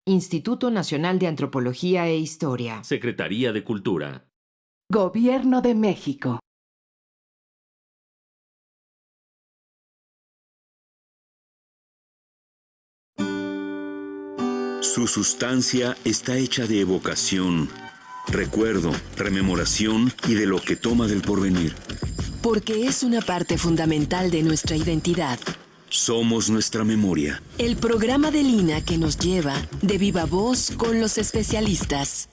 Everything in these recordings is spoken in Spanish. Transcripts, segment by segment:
Instituto Nacional de Antropología e Historia. Secretaría de Cultura. Gobierno de México. Su sustancia está hecha de evocación, recuerdo, rememoración y de lo que toma del porvenir. Porque es una parte fundamental de nuestra identidad. Somos nuestra memoria. El programa del INA que nos lleva de viva voz con los especialistas.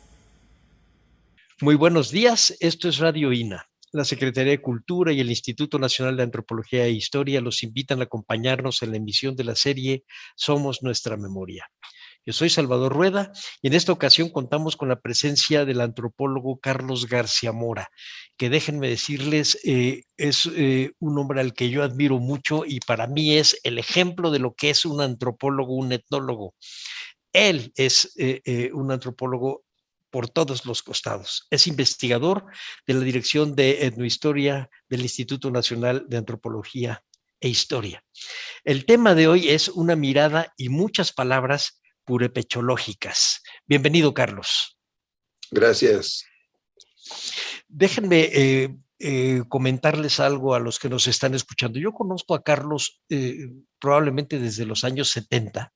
Muy buenos días, esto es Radio INA. La Secretaría de Cultura y el Instituto Nacional de Antropología e Historia los invitan a acompañarnos en la emisión de la serie Somos Nuestra Memoria. Yo soy Salvador Rueda y en esta ocasión contamos con la presencia del antropólogo Carlos García Mora, que déjenme decirles, es un hombre al que yo admiro mucho y para mí es el ejemplo de lo que es un antropólogo, un etnólogo. Él es un antropólogo por todos los costados. Es investigador de la Dirección de Etnohistoria del Instituto Nacional de Antropología e Historia. El tema de hoy es una mirada y muchas palabras purépechológicas. Bienvenido, Carlos. Gracias. Déjenme comentarles algo a los que nos están escuchando. Yo conozco a Carlos probablemente desde los años 70.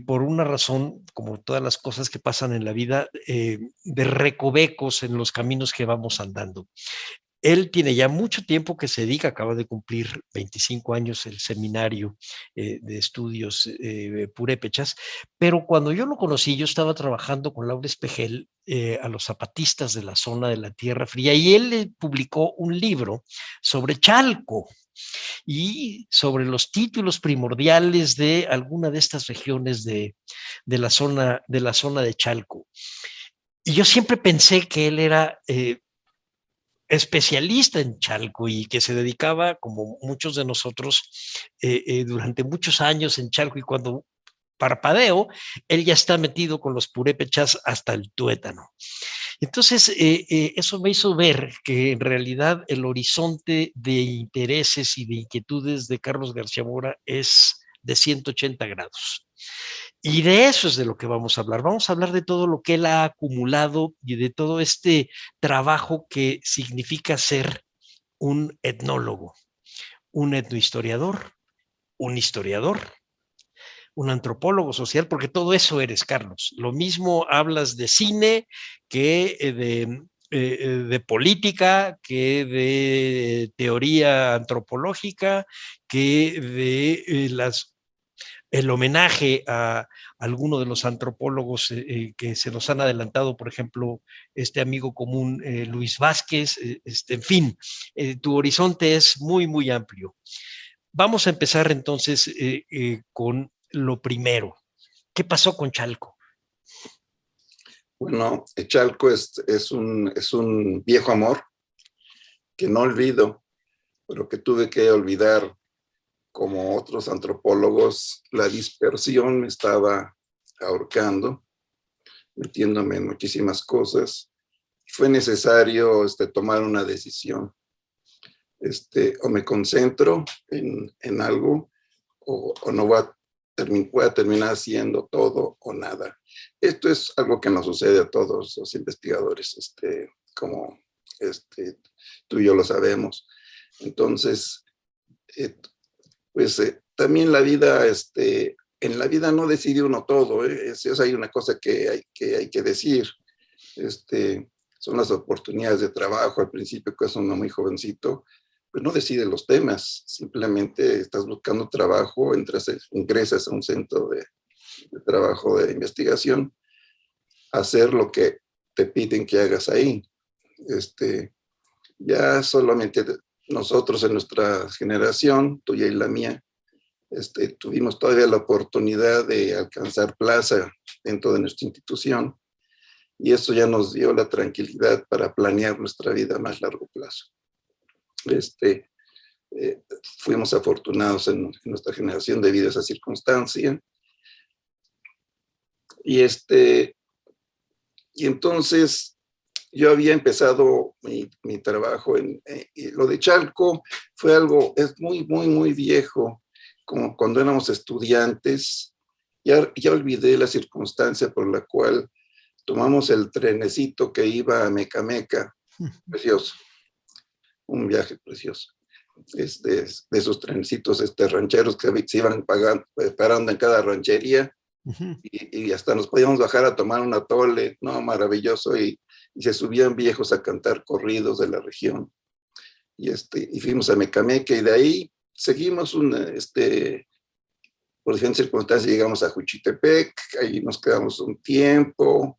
Por una razón, como todas las cosas que pasan en la vida, de recovecos en los caminos que vamos andando. Él tiene ya mucho tiempo que se dedica, acaba de cumplir 25 años el seminario de estudios purépechas, pero cuando yo lo conocí, yo estaba trabajando con Laura Espejel a los zapatistas de la zona de la Tierra Fría y él publicó un libro sobre Chalco y sobre los títulos primordiales de alguna de estas regiones de la zona de Chalco. Y yo siempre pensé que él era especialista en Chalco y que se dedicaba, como muchos de nosotros, durante muchos años en Chalco, y cuando parpadeo, él ya está metido con los purépechas hasta el tuétano. Entonces, eso me hizo ver que en realidad el horizonte de intereses y de inquietudes de Carlos García Mora es de 180 grados. Y de eso es de lo que vamos a hablar. Vamos a hablar de todo lo que él ha acumulado y de todo este trabajo que significa ser un etnólogo, un etnohistoriador, un historiador, un antropólogo social, porque todo eso eres, Carlos. Lo mismo hablas de cine que de política, que de teoría antropológica, que de el homenaje a alguno de los antropólogos que se nos han adelantado, por ejemplo, este amigo común Luis Vázquez, en fin, tu horizonte es muy, muy amplio. Vamos a empezar entonces con lo primero. ¿Qué pasó con Chalco? Bueno, Chalco es un viejo amor que no olvido, pero que tuve que olvidar. Como otros antropólogos, la dispersión me estaba ahorcando, metiéndome en muchísimas cosas. Fue necesario tomar una decisión. O me concentro en algo o no voy a terminar haciendo todo o nada. Esto es algo que nos sucede a todos los investigadores, como tú y yo lo sabemos. Entonces, también la vida, en la vida no decide uno todo, hay una cosa que hay que decir. Son las oportunidades de trabajo. Al principio, que es uno muy jovencito, pues no decide los temas, simplemente estás buscando trabajo, ingresas a un centro de trabajo de investigación, hacer lo que te piden que hagas ahí. Ya solamente nosotros en nuestra generación, tuya y la mía, tuvimos todavía la oportunidad de alcanzar plaza dentro de nuestra institución, y eso ya nos dio la tranquilidad para planear nuestra vida a más largo plazo. Fuimos afortunados en nuestra generación debido a esa circunstancia. Y entonces yo había empezado mi trabajo y lo de Chalco fue algo, es muy, muy, muy viejo. Como cuando éramos estudiantes, Ya olvidé la circunstancia por la cual tomamos el trenecito que iba a Mecameca, precioso, un viaje precioso. De esos trencitos rancheros que se iban parando en cada ranchería, y hasta nos podíamos bajar a tomar un atole, no, maravilloso, y se subían viejos a cantar corridos de la región. Y fuimos a Mecameca, y de ahí seguimos por diferentes circunstancias llegamos a Juchitepec, ahí nos quedamos un tiempo,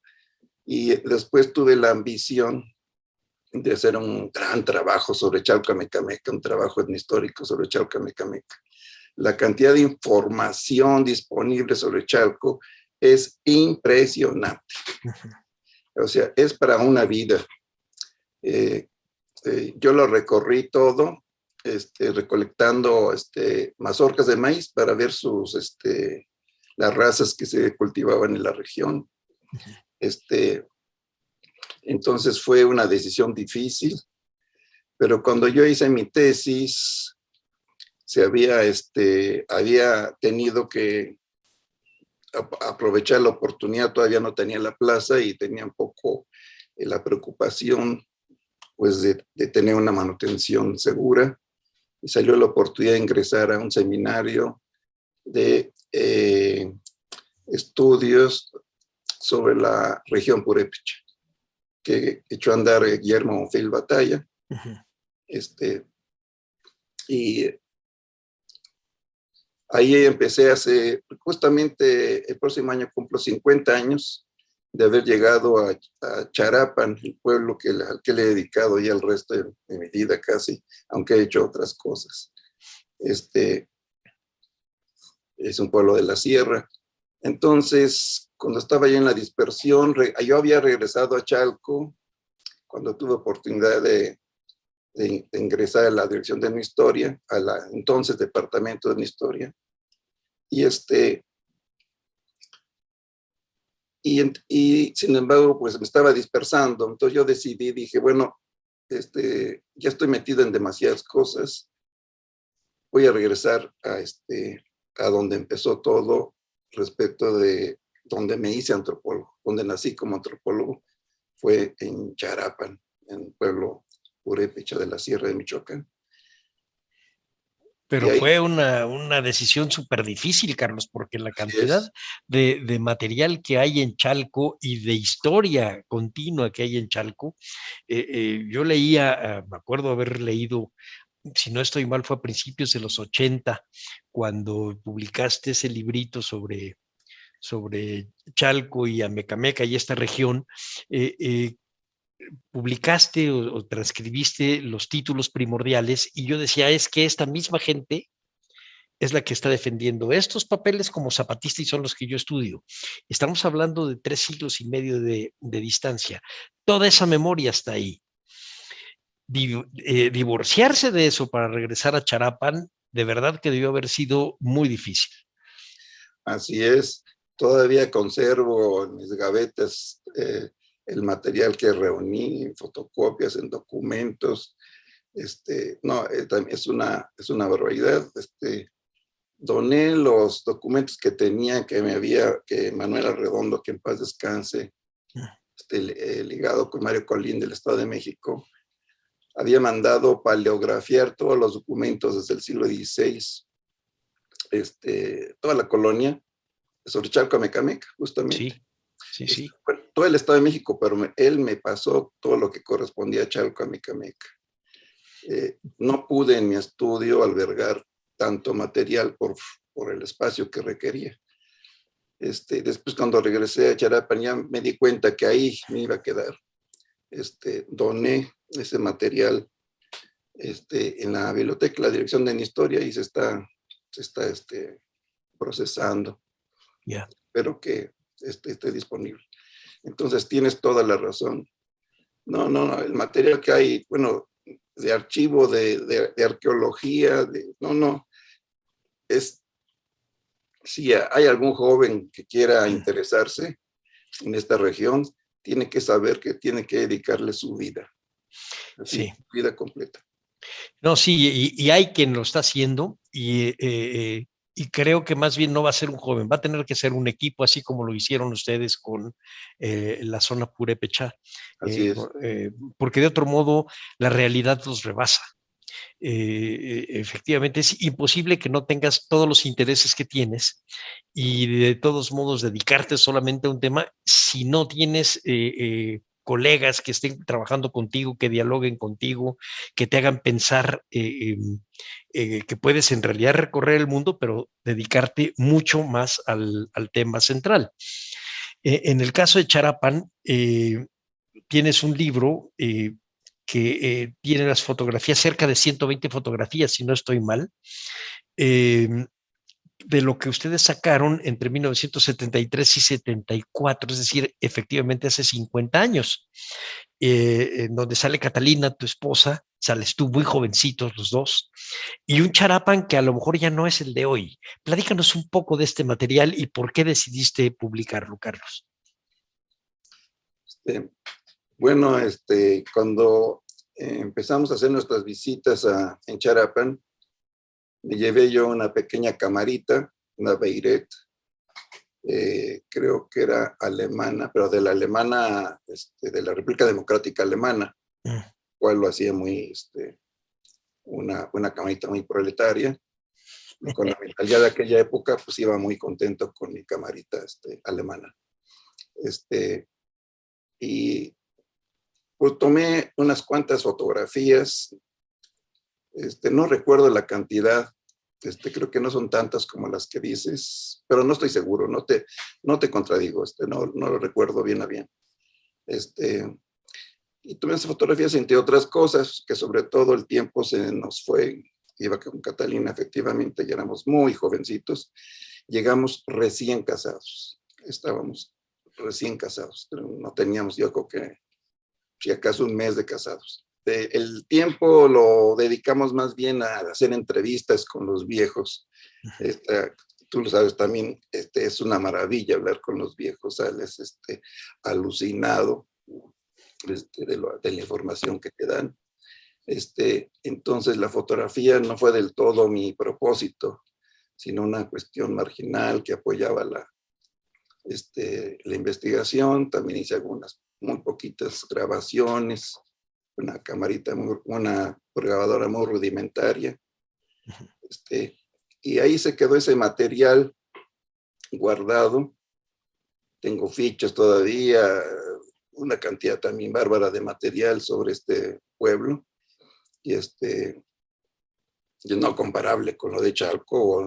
y después tuve la ambición de hacer un gran trabajo sobre Chalco-Mecameca, un trabajo etnohistórico sobre Chalco-Mecameca. La cantidad de información disponible sobre Chalco es impresionante. O sea, es para una vida. Yo lo recorrí todo, recolectando mazorcas de maíz para ver las razas que se cultivaban en la región. Entonces fue una decisión difícil, pero cuando yo hice mi tesis, había tenido que aprovechar la oportunidad, todavía no tenía la plaza y tenía un poco la preocupación pues de tener una manutención segura, y salió la oportunidad de ingresar a un seminario de estudios sobre la región purépecha, que echó a andar Guillermo Bonfil Batalla. Y ahí empecé justamente el próximo año cumplo 50 años de haber llegado a Charapan, el pueblo al que le he dedicado ya el resto de mi vida casi, aunque he hecho otras cosas. Es un pueblo de la sierra. Entonces, cuando estaba yo en la dispersión, yo había regresado a Chalco cuando tuve oportunidad de ingresar a la dirección de mi historia, a la entonces departamento de mi historia. Y sin embargo, pues me estaba dispersando. Entonces yo dije, bueno, ya estoy metido en demasiadas cosas. Voy a regresar a donde empezó todo respecto de donde me hice antropólogo, donde nací como antropólogo, fue en Charapan, en el pueblo purépecha de la Sierra de Michoacán. Pero fue una decisión súper difícil, Carlos, porque la cantidad de material que hay en Chalco y de historia continua que hay en Chalco, yo leía, me acuerdo haber leído, si no estoy mal, fue a principios de los 80, cuando publicaste ese librito sobre Chalco y Amecameca y esta región, publicaste o transcribiste los títulos primordiales, y yo decía, es que esta misma gente es la que está defendiendo estos papeles como zapatista, y son los que yo estudio. Estamos hablando de 3 siglos y medio de distancia. Toda esa memoria está ahí. Divorciarse de eso para regresar a Charapan, de verdad que debió haber sido muy difícil. Así es. Todavía conservo en mis gavetas el material que reuní, en fotocopias, en documentos. No, es una barbaridad. Doné los documentos que tenía, que Manuel Arredondo, que en paz descanse, ligado con Mario Colín del Estado de México, había mandado paleografiar todos los documentos desde el siglo XVI, toda la colonia, sobre Chalco-Mecameca, justamente. Sí. Bueno, todo el Estado de México, pero él me pasó todo lo que correspondía a Chalco-Mecameca. No pude en mi estudio albergar tanto material por el espacio que requería. Después, cuando regresé a Charapan, ya me di cuenta que ahí me iba a quedar. Doné ese material en la biblioteca, la dirección de mi historia, y se está procesando. Espero que esté disponible. Entonces tienes toda la razón. No, el material que hay, bueno, de archivo, de arqueología, si hay algún joven que quiera interesarse en esta región, tiene que saber que tiene que dedicarle su vida. Así, su vida completa. No, sí, y hay quien lo está haciendo, y Y creo que más bien no va a ser un joven, va a tener que ser un equipo, así como lo hicieron ustedes con la zona Purépecha, Así es. porque de otro modo la realidad los rebasa. Efectivamente es imposible que no tengas todos los intereses que tienes y de todos modos dedicarte solamente a un tema si no tienes colegas que estén trabajando contigo, que dialoguen contigo, que te hagan pensar que puedes en realidad recorrer el mundo, pero dedicarte mucho más al tema central. En el caso de Charapan, tienes un libro que tiene las fotografías, cerca de 120 fotografías, si no estoy mal, eh, de lo que ustedes sacaron entre 1973 y 74, es decir, efectivamente hace 50 años, en donde sale Catalina, tu esposa, sales tú muy jovencitos los dos, y un Charapan que a lo mejor ya no es el de hoy. Platícanos un poco de este material y por qué decidiste publicarlo, Carlos. Bueno, cuando empezamos a hacer nuestras visitas en Charapan, me llevé yo una pequeña camarita, una Beiret, creo que era alemana, pero de la alemana, de la República Democrática Alemana, cual lo hacía muy, una camarita muy proletaria. Y con la mentalidad de aquella época, pues iba muy contento con mi camarita alemana. Y pues tomé unas cuantas fotografías, no recuerdo la cantidad, creo que no son tantas como las que dices, pero no estoy seguro, no te contradigo, no lo recuerdo bien a bien. Y tomé esas fotografías, entre otras cosas, que sobre todo el tiempo se nos fue. Iba con Catalina, efectivamente, ya éramos muy jovencitos, llegamos recién casados, estábamos recién casados, pero no teníamos, yo creo que, si acaso, un mes de casados. El tiempo lo dedicamos más bien a hacer entrevistas con los viejos. Tú lo sabes también, es una maravilla hablar con los viejos, sales alucinado de la información que te dan. Entonces la fotografía no fue del todo mi propósito, sino una cuestión marginal que apoyaba la investigación. También hice algunas muy poquitas grabaciones, una camarita, una grabadora muy rudimentaria. Y ahí se quedó ese material guardado. Tengo fichas todavía, una cantidad también bárbara de material sobre este pueblo. Y no comparable con lo de Chalco,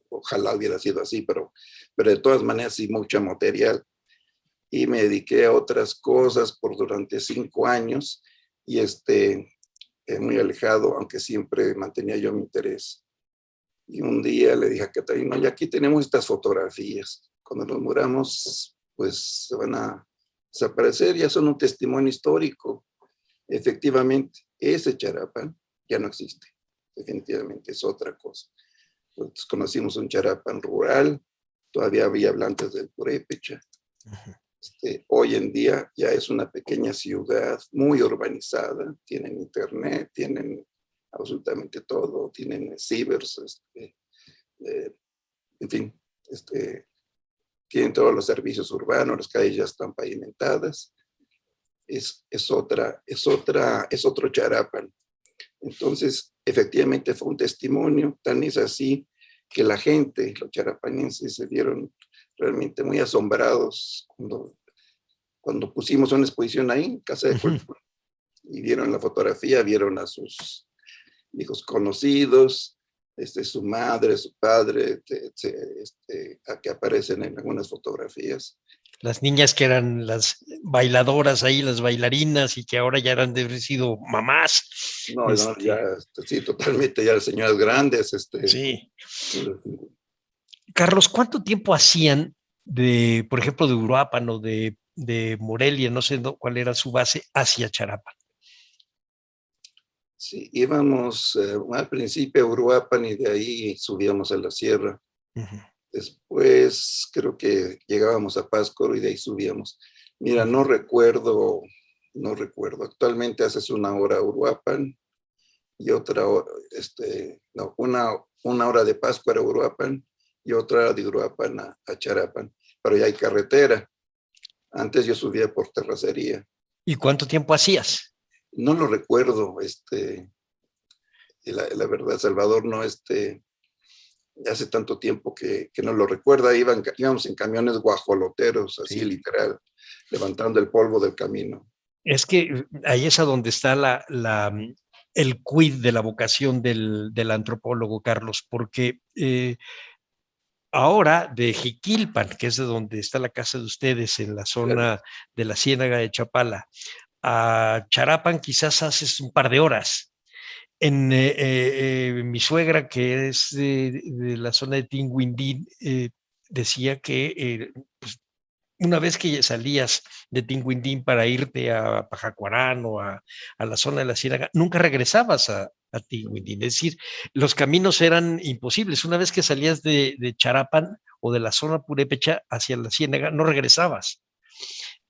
ojalá hubiera sido así, pero de todas maneras sí, mucho material. Y me dediqué a otras cosas durante 5 años y muy alejado, aunque siempre mantenía yo mi interés. Y un día le dije a Catalina, ya aquí tenemos estas fotografías, cuando nos muramos, pues se van a desaparecer, ya son un testimonio histórico. Efectivamente, ese Charapan ya no existe, definitivamente es otra cosa. Pues conocimos un Charapan rural, todavía había hablantes del purépecha. Hoy en día ya es una pequeña ciudad muy urbanizada, tienen internet, tienen absolutamente todo, tienen cibers, en fin, tienen todos los servicios urbanos, las calles ya están pavimentadas. Es otro Charapan. Entonces, efectivamente fue un testimonio, tan es así que la gente, los charapanenses, se vieron realmente muy asombrados cuando pusimos una exposición ahí en Casa de Cultura y vieron la fotografía, vieron a sus hijos conocidos, su madre, su padre, que aparecen en algunas fotografías. Las niñas que eran las bailadoras ahí, las bailarinas, y que ahora ya han de haber sido mamás. No, ya, sí, totalmente, ya señoras grandes. Sí. Carlos, ¿cuánto tiempo hacían por ejemplo, de Uruapan o de Morelia, no sé cuál era su base, hacia Charapan? Sí, íbamos al principio a Uruapan y de ahí subíamos a la sierra. Después creo que llegábamos a Páscoro y de ahí subíamos. Mira, no recuerdo. Actualmente haces 1 hora a Uruapan, y otra, no, una hora de Pátzcuaro a Uruapan y otra hora de Uruapan a Charapan, pero ya hay carretera. Antes yo subía por terracería. ¿Y cuánto tiempo hacías? No lo recuerdo, la verdad, Salvador, no, hace tanto tiempo que no lo recuerda. Íbamos en camiones guajoloteros, así Sí. literal, levantando el polvo del camino. Es que ahí es a donde está el quid de la vocación del antropólogo, Carlos, porque ahora de Jiquilpan, que es de donde está la casa de ustedes, en la zona de la Ciénaga de Chapala, a Charapan quizás haces un par de horas. Mi suegra, que es de la zona de Tinguindín, decía que pues, una vez que salías de Tinguindín para irte a Pajacuarán o a la zona de la Ciénaga, nunca regresabas a Tinguindín. Es decir, los caminos eran imposibles. Una vez que salías de Charapan o de la zona purépecha hacia la Ciénaga, no regresabas.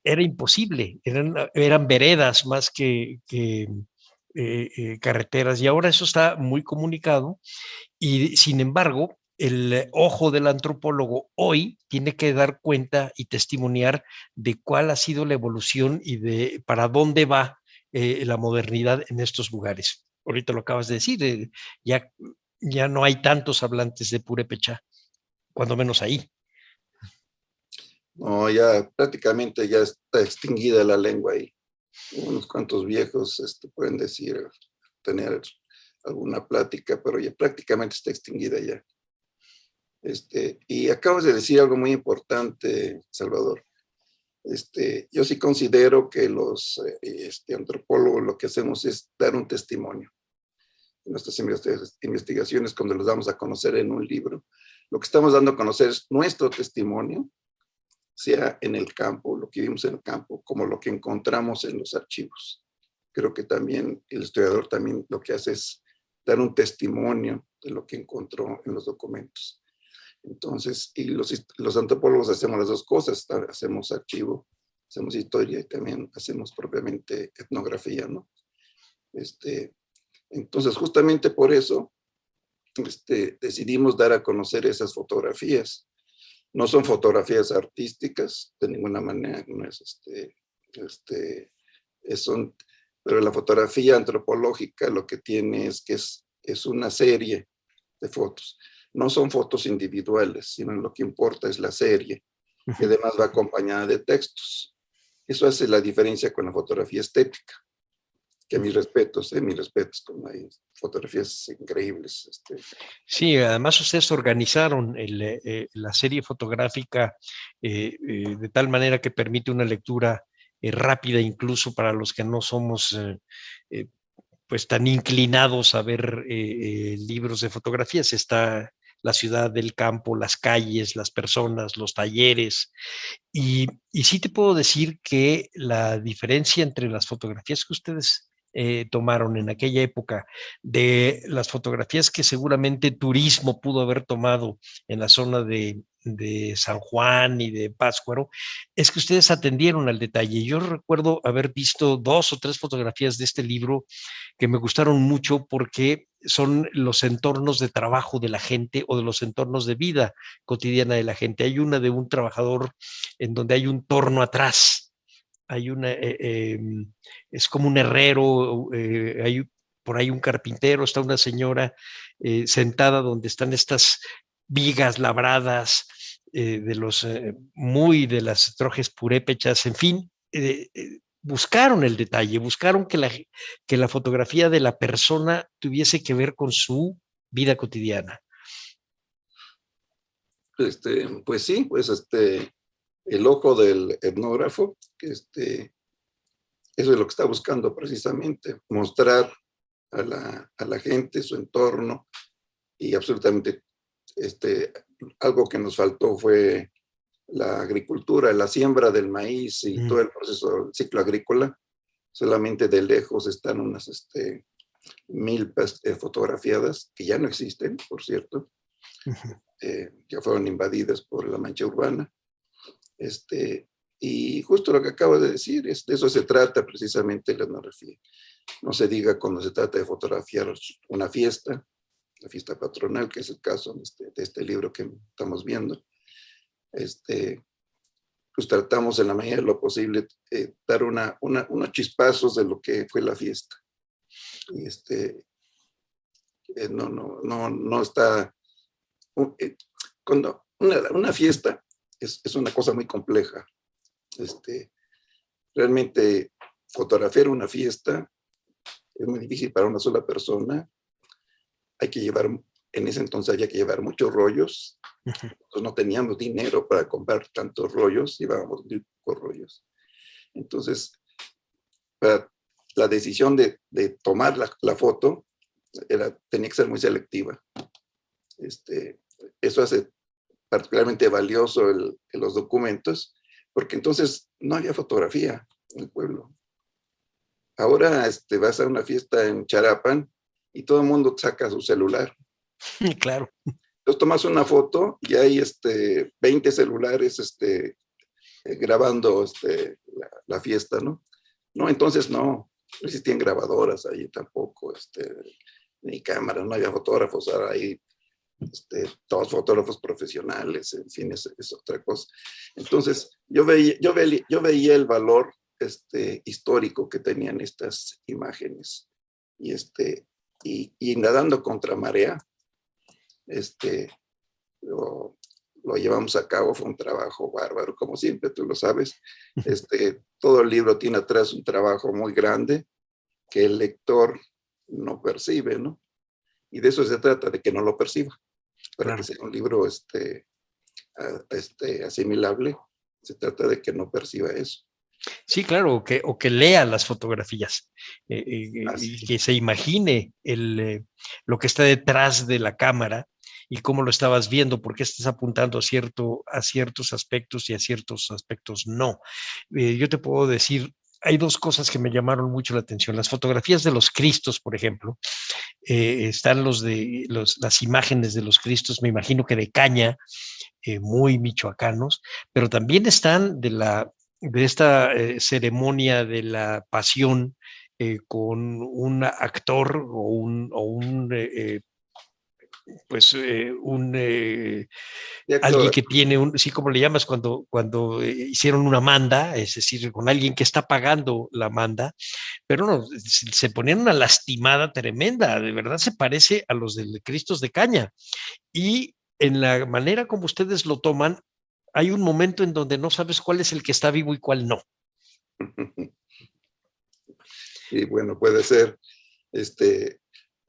Era imposible. Eran veredas más que carreteras, y ahora eso está muy comunicado, y sin embargo el ojo del antropólogo hoy tiene que dar cuenta y testimoniar de cuál ha sido la evolución y de para dónde va la modernidad en estos lugares. Ahorita lo acabas de decir, ya no hay tantos hablantes de purépecha, cuando menos ahí. No, ya prácticamente ya está extinguida la lengua ahí. Unos cuantos viejos pueden decir, tener alguna plática, pero ya prácticamente está extinguida ya. Y acabas de decir algo muy importante, Salvador. Yo sí considero que los antropólogos lo que hacemos es dar un testimonio. En nuestras investigaciones, cuando los damos a conocer en un libro, lo que estamos dando a conocer es nuestro testimonio, sea en el campo, lo que vimos en el campo, como lo que encontramos en los archivos. Creo que también el historiador también lo que hace es dar un testimonio de lo que encontró en los documentos. Entonces, y los antropólogos hacemos las dos cosas, hacemos archivo, hacemos historia y también hacemos propiamente etnografía, ¿no? Entonces, justamente por eso decidimos dar a conocer esas fotografías. No son fotografías artísticas, de ninguna manera, no es pero la fotografía antropológica lo que tiene es que es una serie de fotos. No son fotos individuales, sino lo que importa es la serie, que además va acompañada de textos. Eso hace la diferencia con la fotografía estética, que mis respetos, como hay fotografías increíbles. Sí, además ustedes organizaron la serie fotográfica de tal manera que permite una lectura rápida, incluso para los que no somos pues tan inclinados a ver libros de fotografías. Está la ciudad del campo, las calles, las personas, los talleres. Y sí te puedo decir que la diferencia entre las fotografías que ustedes tomaron en aquella época de las fotografías que seguramente turismo pudo haber tomado en la zona de San Juan y de Pátzcuaro, es que ustedes atendieron al detalle. Yo recuerdo haber visto 2 o 3 fotografías de este libro que me gustaron mucho porque son los entornos de trabajo de la gente o de los entornos de vida cotidiana de la gente. Hay una de un trabajador en donde hay un torno atrás, hay es como un herrero, hay por ahí un carpintero, está una señora sentada donde están estas vigas labradas de las trojes purépechas, en fin, buscaron el detalle, buscaron que la fotografía de la persona tuviese que ver con su vida cotidiana. Pues sí, el ojo del etnógrafo, eso es lo que está buscando precisamente, mostrar a la gente su entorno, y absolutamente algo que nos faltó fue la agricultura, la siembra del maíz y todo el proceso, el ciclo agrícola. Solamente de lejos están unas 1000 fotografiadas, que ya no existen, por cierto. Ya fueron invadidas por la mancha urbana. Y justo lo que acabo de decir, de eso se trata precisamente la etnografía. No se diga cuando se trata de fotografiar una fiesta, la fiesta patronal, que es el caso de este libro que estamos viendo. Pues tratamos en la medida de lo posible dar unos chispazos de lo que fue la fiesta. Y no está... Cuando una fiesta es una cosa muy compleja. Realmente fotografiar una fiesta es muy difícil para una sola persona. Hay que llevar, en ese entonces había que llevar muchos rollos. Nosotros no teníamos dinero para comprar tantos rollos, llevábamos muy pocos rollos. Entonces, la decisión de tomar la foto tenía que ser muy selectiva. Eso hace particularmente valioso los documentos, porque entonces no había fotografía en el pueblo. Ahora vas a una fiesta en Charapan y todo el mundo saca su celular. Claro. Entonces tomas una foto y hay 20 celulares grabando la fiesta, ¿no? No, entonces no existían grabadoras ahí tampoco, ni cámaras, no había fotógrafos, ahora hay todos fotógrafos profesionales, en fin, es otra cosa. Entonces yo veía el valor histórico que tenían estas imágenes y nadando contra marea, lo llevamos a cabo. Fue un trabajo bárbaro, como siempre, tú lo sabes. Todo el libro tiene atrás un trabajo muy grande que el lector no percibe, ¿no? Y de eso se trata, de que no lo perciba. Para que sea un libro asimilable, se trata de que no perciba eso. Sí, claro, o que lea las fotografías y que se imagine lo que está detrás de la cámara y cómo lo estabas viendo, por qué estás apuntando a ciertos aspectos y a ciertos aspectos no. Yo te puedo decir, hay dos cosas que me llamaron mucho la atención. Las fotografías de los Cristos, por ejemplo, están las imágenes de los Cristos, me imagino que de caña, muy michoacanos, pero también están de esta ceremonia de la pasión con un actor o un alguien que tiene sí, como le llamas cuando hicieron una manda, es decir, con alguien que está pagando la manda, pero no, se ponían una lastimada tremenda, de verdad se parece a los del Cristos de Caña. Y en la manera como ustedes lo toman, hay un momento en donde no sabes cuál es el que está vivo y cuál no. Y bueno, puede ser,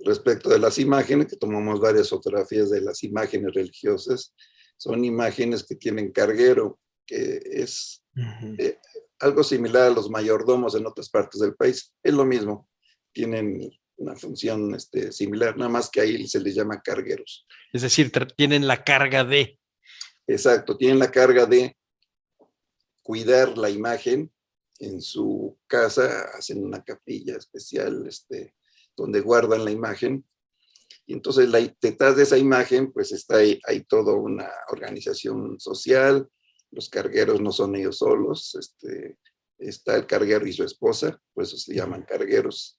respecto de las imágenes, que tomamos varias fotografías de las imágenes religiosas, son imágenes que tienen carguero, que es algo similar a los mayordomos en otras partes del país. Es lo mismo, tienen una función similar, nada más que ahí se les llama cargueros. Es decir, tienen la carga de... Exacto, tienen la carga de cuidar la imagen en su casa, hacen una capilla especial donde guardan la imagen. Y entonces detrás de esa imagen pues hay toda una organización social. Los cargueros no son ellos solos, está el carguero y su esposa, por eso se llaman cargueros,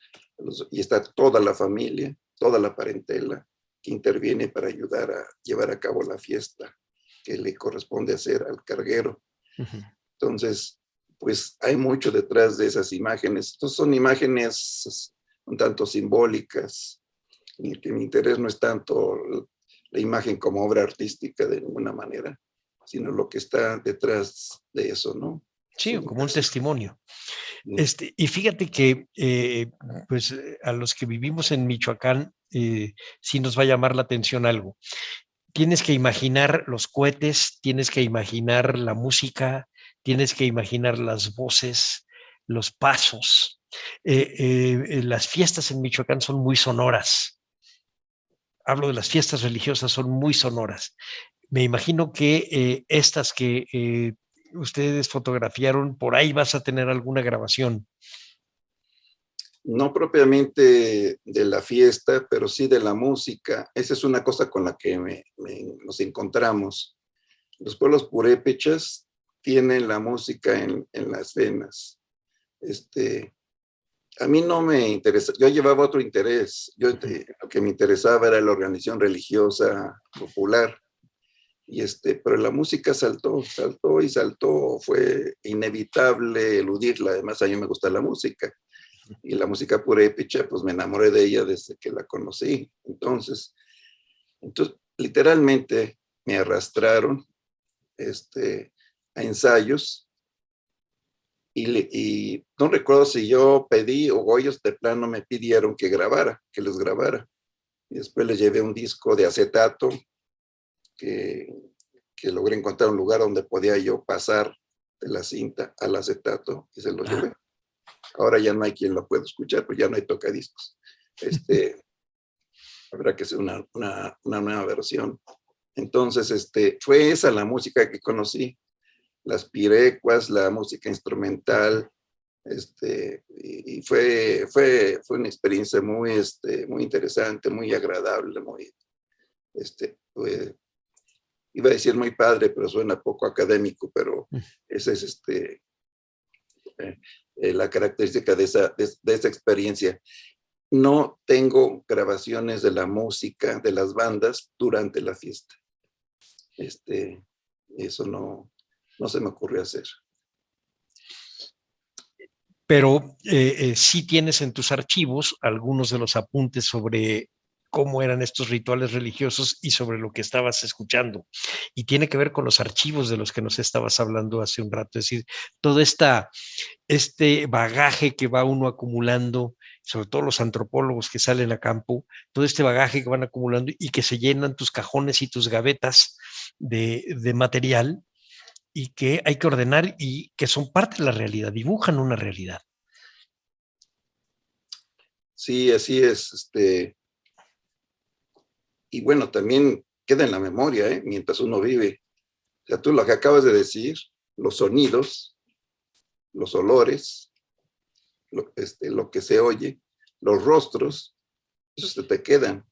y está toda la familia, toda la parentela que interviene para ayudar a llevar a cabo la fiesta que le corresponde hacer al carguero. Entonces, pues hay mucho detrás de esas imágenes. Entonces son imágenes un tanto simbólicas, en que mi interés no es tanto la imagen como obra artística de ninguna manera, sino lo que está detrás de eso, ¿no? Sí, como un testimonio. Y fíjate que pues a los que vivimos en Michoacán sí nos va a llamar la atención algo. Tienes que imaginar los cohetes, tienes que imaginar la música, tienes que imaginar las voces, los pasos. Las fiestas en Michoacán son muy sonoras. Hablo de las fiestas religiosas, son muy sonoras. Me imagino que estas que ustedes fotografiaron, por ahí vas a tener alguna grabación. No propiamente de la fiesta, pero sí de la música. Esa es una cosa con la que nos encontramos. Los pueblos purépechas tienen la música en las venas. A mí no me interesa, yo llevaba otro interés. Lo que me interesaba era la organización religiosa popular. Pero la música saltó y saltó. Fue inevitable eludirla. Además, a mí me gusta la música. Y la música purépecha, pues me enamoré de ella desde que la conocí. Entonces literalmente me arrastraron a ensayos. Y no recuerdo si yo pedí o ellos de plano me pidieron que les grabara. Y después les llevé un disco de acetato que logré encontrar un lugar donde podía yo pasar de la cinta al acetato y se lo llevé. Ahora ya no hay quien lo pueda escuchar, pues ya no hay tocadiscos. Habrá que hacer una nueva versión. Entonces, fue esa la música que conocí. Las pirecuas, la música instrumental, y fue una experiencia muy interesante, muy agradable, iba a decir muy padre, pero suena poco académico, pero esa es la característica de esa experiencia. No tengo grabaciones de la música de las bandas durante la fiesta. Eso no se me ocurrió hacer. Pero sí tienes en tus archivos algunos de los apuntes sobre cómo eran estos rituales religiosos y sobre lo que estabas escuchando. Y tiene que ver con los archivos de los que nos estabas hablando hace un rato. Es decir, todo este bagaje que va uno acumulando, sobre todo los antropólogos que salen a campo, todo este bagaje que van acumulando y que se llenan tus cajones y tus gavetas de material, y que hay que ordenar y que son parte de la realidad, dibujan una realidad. Sí, así es. Y bueno, también queda en la memoria, mientras uno vive. O sea, tú lo que acabas de decir, los sonidos, los olores, lo que se oye, los rostros, esos se te quedan.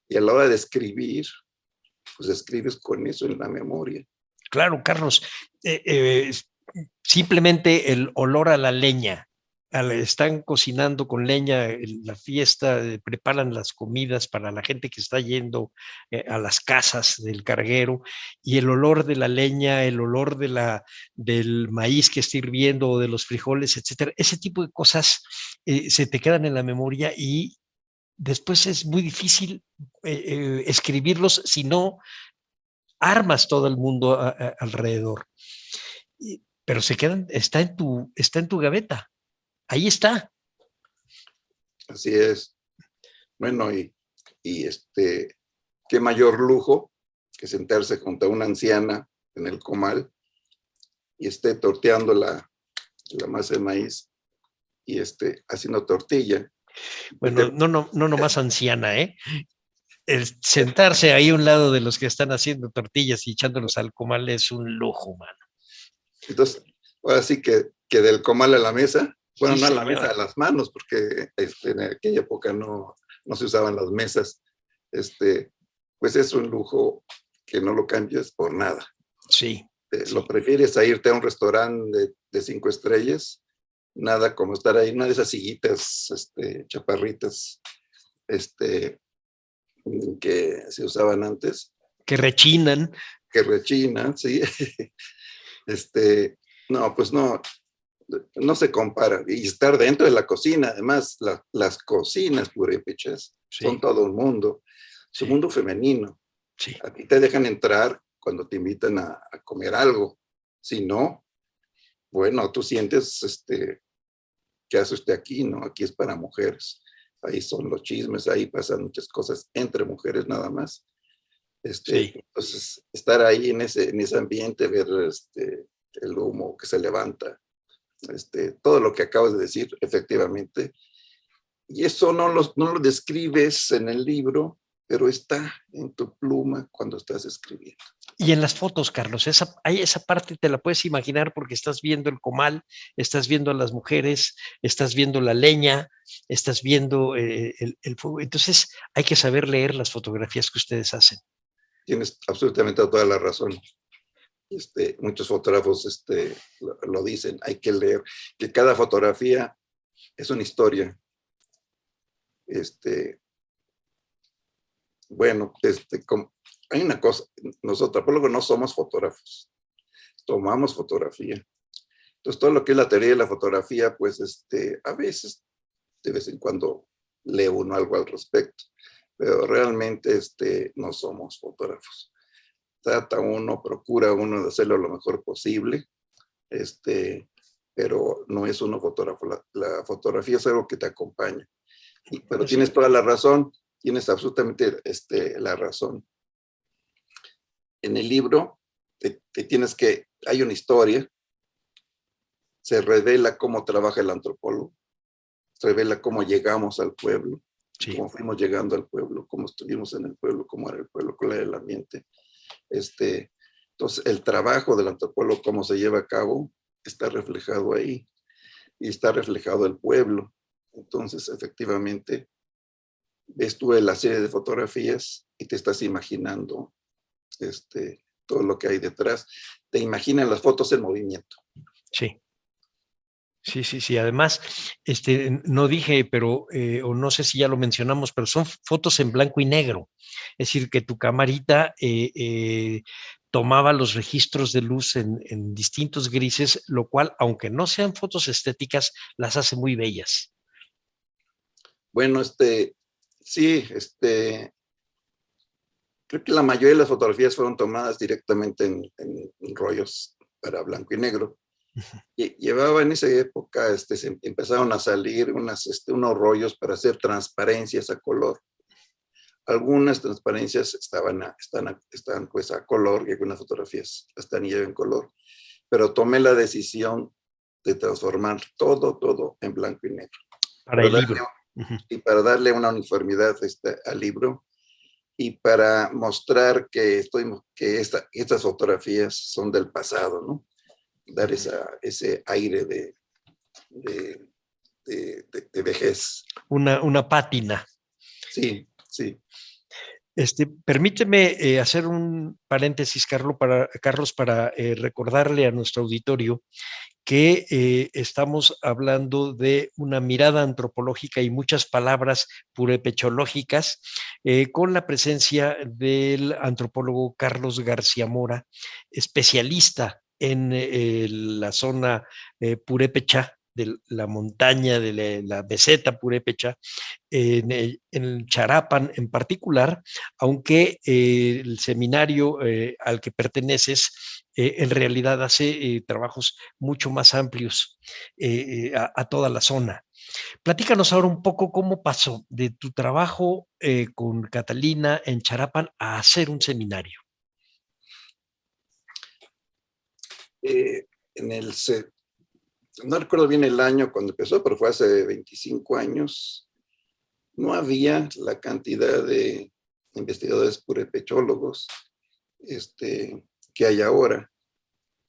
Y a la hora de escribir, pues escribes con eso en la memoria. Claro, Carlos, simplemente el olor a la leña, están cocinando con leña en la fiesta, preparan las comidas para la gente que está yendo a las casas del carguero, y el olor de la leña, el olor del maíz que está hirviendo o de los frijoles, etcétera, ese tipo de cosas se te quedan en la memoria y después es muy difícil escribirlos si no armas todo el mundo alrededor. Pero se quedan, está en tu gaveta. Ahí está. Así es. Bueno, y qué mayor lujo que sentarse junto a una anciana en el comal y esté torteando la masa de maíz y haciendo tortilla. Bueno, no nomás anciana, El sentarse ahí a un lado de los que están haciendo tortillas y echándolos al comal es un lujo, mano. Entonces, ahora sí que del comal a la mesa, bueno, Sí, no a la señora. mesa, a las manos, porque en aquella época no se usaban las mesas. Pues es un lujo que no lo cambias por nada. Sí. Lo prefieres a irte a un restaurante de 5 estrellas, nada como estar ahí en una de esas sillitas chaparritas que se usaban antes. Que rechinan. Que rechinan, sí. No, pues no se compara. Y estar dentro de la cocina, además, las cocinas purépechas son todo un mundo. Es un mundo femenino. Sí. A ti te dejan entrar cuando te invitan a comer algo. Si no, bueno, tú sientes ¿qué hace usted aquí? ¿No? Aquí es para mujeres. Ahí son los chismes, ahí pasan muchas cosas entre mujeres nada más. Sí. Entonces, estar ahí en ese ambiente, ver el humo que se levanta, todo lo que acabas de decir, efectivamente. Y eso no lo describes en el libro, pero está en tu pluma cuando estás escribiendo. Y en las fotos, Carlos, esa parte te la puedes imaginar porque estás viendo el comal, estás viendo a las mujeres, estás viendo la leña, estás viendo el fuego. Entonces hay que saber leer las fotografías que ustedes hacen. Tienes absolutamente toda la razón. Muchos fotógrafos lo dicen, hay que leer, que cada fotografía es una historia. Bueno, hay una cosa, nosotros antropólogos no somos fotógrafos, tomamos fotografía. Entonces, todo lo que es la teoría de la fotografía, pues a veces, de vez en cuando, lee uno algo al respecto, pero realmente no somos fotógrafos. Procura uno de hacerlo lo mejor posible, pero no es uno fotógrafo. La fotografía es algo que te acompaña. Pero tienes toda la razón, tienes absolutamente la razón. En el libro hay una historia, se revela cómo trabaja el antropólogo, se revela cómo llegamos al pueblo, Sí. cómo fuimos llegando al pueblo, cómo estuvimos en el pueblo, cómo era el pueblo, cuál era el ambiente. Entonces, el trabajo del antropólogo, cómo se lleva a cabo, está reflejado ahí, y está reflejado el pueblo. Entonces, efectivamente, ves tú la serie de fotografías y te estás imaginando todo lo que hay detrás. Te imaginas las fotos en movimiento. Sí. Sí. Además, no dije, pero, o no sé si ya lo mencionamos, pero son fotos en blanco y negro. Es decir, que tu camarita tomaba los registros de luz en distintos grises, lo cual, aunque no sean fotos estéticas, las hace muy bellas. Bueno, sí, creo que la mayoría de las fotografías fueron tomadas directamente en rollos para blanco y negro. Llevaba en esa época, se empezaron a salir unos rollos para hacer transparencias a color. Algunas transparencias están pues a color y algunas fotografías están ya en color. Pero tomé la decisión de transformar todo en blanco y negro. Para el libro. Y para darle una uniformidad al libro y para mostrar que estas fotografías son del pasado, ¿no? Dar ese aire de vejez. Una pátina. Sí. Permíteme hacer un paréntesis, Carlos, para recordarle a nuestro auditorio que estamos hablando de una mirada antropológica y muchas palabras purépechológicas con la presencia del antropólogo Carlos García Mora, especialista en la zona purépecha de la montaña de la meseta purépecha, en Charapan en particular, aunque el seminario al que perteneces en realidad hace trabajos mucho más amplios a toda la zona. Platícanos ahora un poco cómo pasó de tu trabajo con Catalina en Charapan a hacer un seminario. No recuerdo bien el año cuando empezó, pero fue hace 25 años. No había la cantidad de investigadores purépechólogos que hay ahora.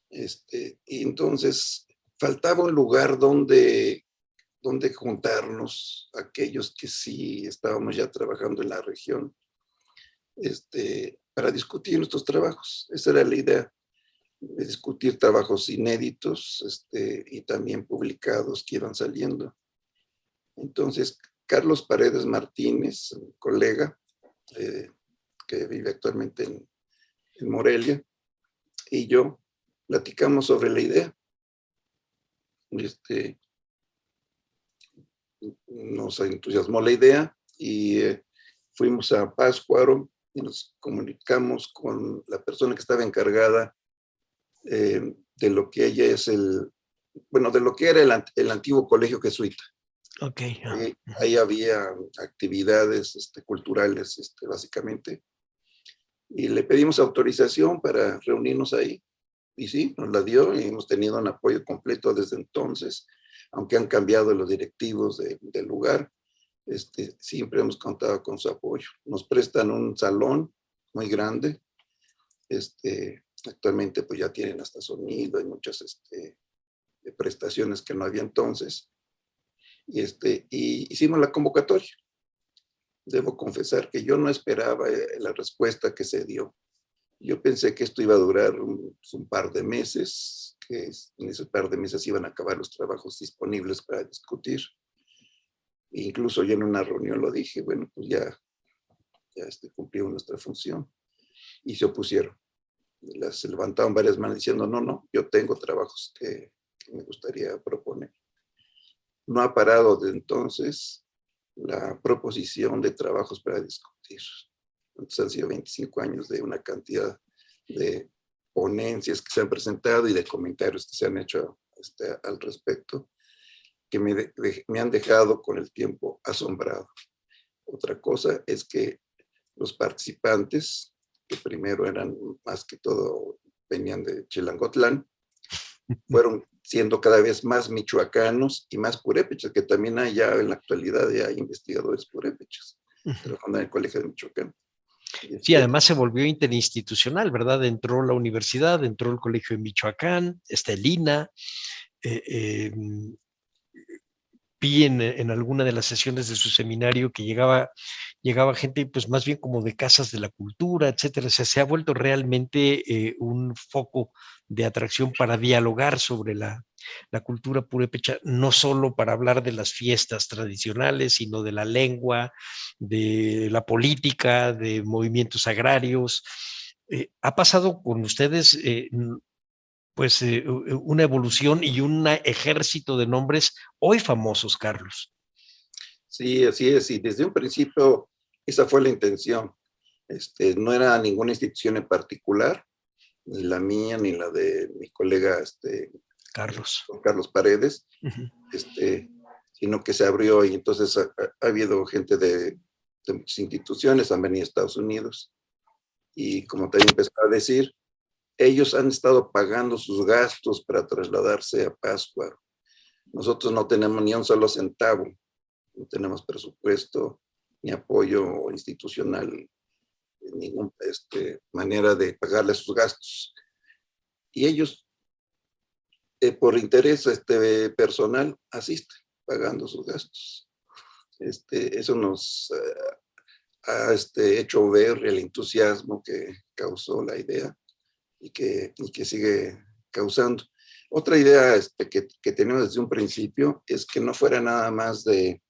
Y entonces faltaba un lugar donde juntarnos, aquellos que sí estábamos ya trabajando en la región, para discutir nuestros trabajos. Esa era la idea, de discutir trabajos inéditos y también publicados que iban saliendo. Entonces, Carlos Paredes Martínez, un colega que vive actualmente en Morelia, y yo platicamos sobre la idea. Nos entusiasmó la idea y fuimos a Pátzcuaro y nos comunicamos con la persona que estaba encargada de lo que ella es de lo que era el antiguo colegio jesuita. Okay. Ahí había actividades culturales, básicamente, y le pedimos autorización para reunirnos ahí, y sí, nos la dio, y hemos tenido un apoyo completo desde entonces, aunque han cambiado los directivos del lugar, siempre hemos contado con su apoyo. Nos prestan un salón muy grande, actualmente pues ya tienen hasta sonido, hay muchas prestaciones que no había entonces, y hicimos la convocatoria. Debo confesar que yo no esperaba la respuesta que se dio. Yo pensé que esto iba a durar un par de meses, que en ese par de meses iban a acabar los trabajos disponibles para discutir. E incluso yo en una reunión lo dije, bueno, pues ya cumplimos nuestra función. Y se opusieron. Se levantaron varias manos diciendo, no, yo tengo trabajos que me gustaría proponer. No ha parado de entonces la proposición de trabajos para discutir. Entonces han sido 25 años de una cantidad de ponencias que se han presentado y de comentarios que se han hecho al respecto, que me han dejado con el tiempo asombrado. Otra cosa es que los participantes, que primero eran más que todo, venían de Chilangotlán, fueron siendo cada vez más michoacanos y más purépechas, que también hay ya en la actualidad ya hay investigadores purépechas trabajando en el Colegio de Michoacán. Sí, además se volvió interinstitucional, ¿verdad? Entró la universidad, entró el Colegio de Michoacán, el INA. Vi en alguna de las sesiones de su seminario que llegaba gente, pues más bien como de casas de la cultura, etcétera. O sea, se ha vuelto realmente un foco de atracción para dialogar sobre la cultura purépecha, no solo para hablar de las fiestas tradicionales, sino de la lengua, de la política, de movimientos agrarios. ¿Ha pasado con ustedes pues una evolución y un ejército de nombres hoy famosos, Carlos? Sí, así es. Y desde un principio esa fue la intención. No era ninguna institución en particular, ni la mía, ni la de mi colega Carlos Paredes, sino que se abrió y entonces ha habido gente de muchas instituciones, han venido a Estados Unidos. Y como también empezó a decir, ellos han estado pagando sus gastos para trasladarse a Pátzcuaro. Nosotros no tenemos ni un solo centavo, no tenemos presupuesto ni apoyo institucional, ninguna manera de pagarle sus gastos. Y ellos, por interés personal, asisten pagando sus gastos. Eso nos ha hecho ver el entusiasmo que causó la idea y que sigue causando. Otra idea que tenemos desde un principio es que no fuera nada más de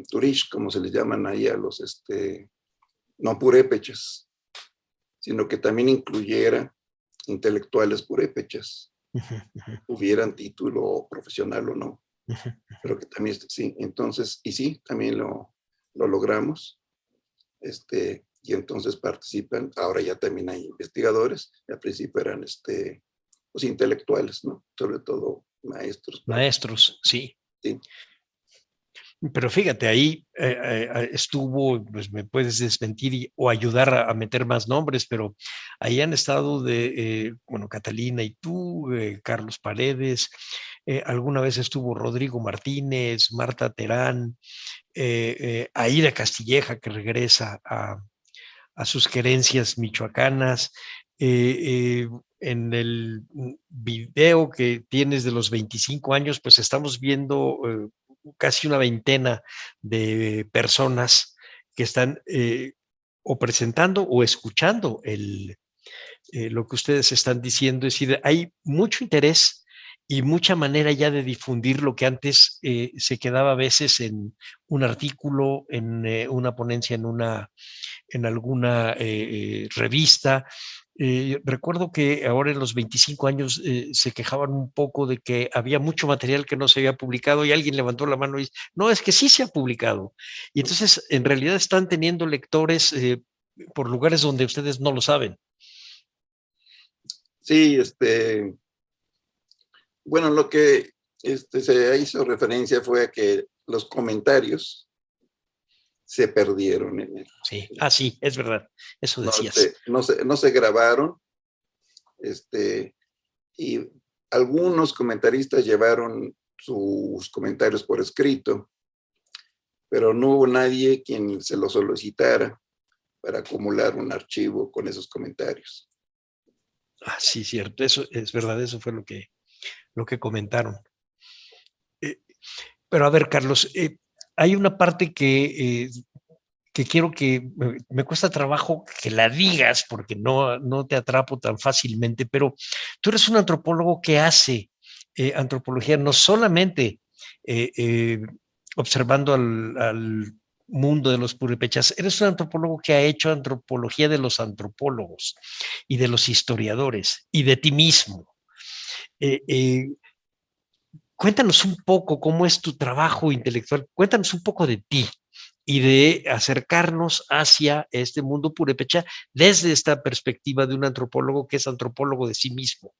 turish, como se les llaman ahí a los no purépechas, sino que también incluyera intelectuales purépechas, tuvieran título profesional o no, pero que también, sí, entonces, y sí, también lo logramos, y entonces participan, ahora ya también hay investigadores, al principio eran pues intelectuales, ¿no? Sobre todo maestros. Maestros, sí. Sí. Pero fíjate, ahí estuvo, pues me puedes desmentir o ayudar a meter más nombres, pero ahí han estado bueno, Catalina y tú, Carlos Paredes, alguna vez estuvo Rodrigo Martínez, Marta Terán, Aida Castilleja, que regresa a sus querencias michoacanas. En el video que tienes de los 25 años, pues estamos viendo casi una veintena de personas que están o presentando o escuchando lo que ustedes están diciendo. Es decir, hay mucho interés y mucha manera ya de difundir lo que antes se quedaba a veces en un artículo, en una ponencia, en alguna revista. Recuerdo que ahora en los 25 años se quejaban un poco de que había mucho material que no se había publicado y alguien levantó la mano y dice, no, es que sí se ha publicado. Y entonces en realidad están teniendo lectores por lugares donde ustedes no lo saben. Sí, bueno, lo que se hizo referencia fue a que los comentarios se perdieron en él. Sí, sí, es verdad, eso decías. No se grabaron, y algunos comentaristas llevaron sus comentarios por escrito, pero no hubo nadie quien se lo solicitara para acumular un archivo con esos comentarios. Sí, cierto, eso es verdad, eso fue lo que comentaron. Pero a ver, Carlos, hay una parte que que quiero que me cuesta trabajo que la digas porque no te atrapo tan fácilmente, pero tú eres un antropólogo que hace antropología no solamente eh, eh, observando al mundo de los purépechas, eres un antropólogo que ha hecho antropología de los antropólogos y de los historiadores y de ti mismo. Eh, eh, Cuéntanos un poco cómo es tu trabajo intelectual, cuéntanos un poco de ti y de acercarnos hacia este mundo purépecha desde esta perspectiva de un antropólogo que es antropólogo de sí mismo.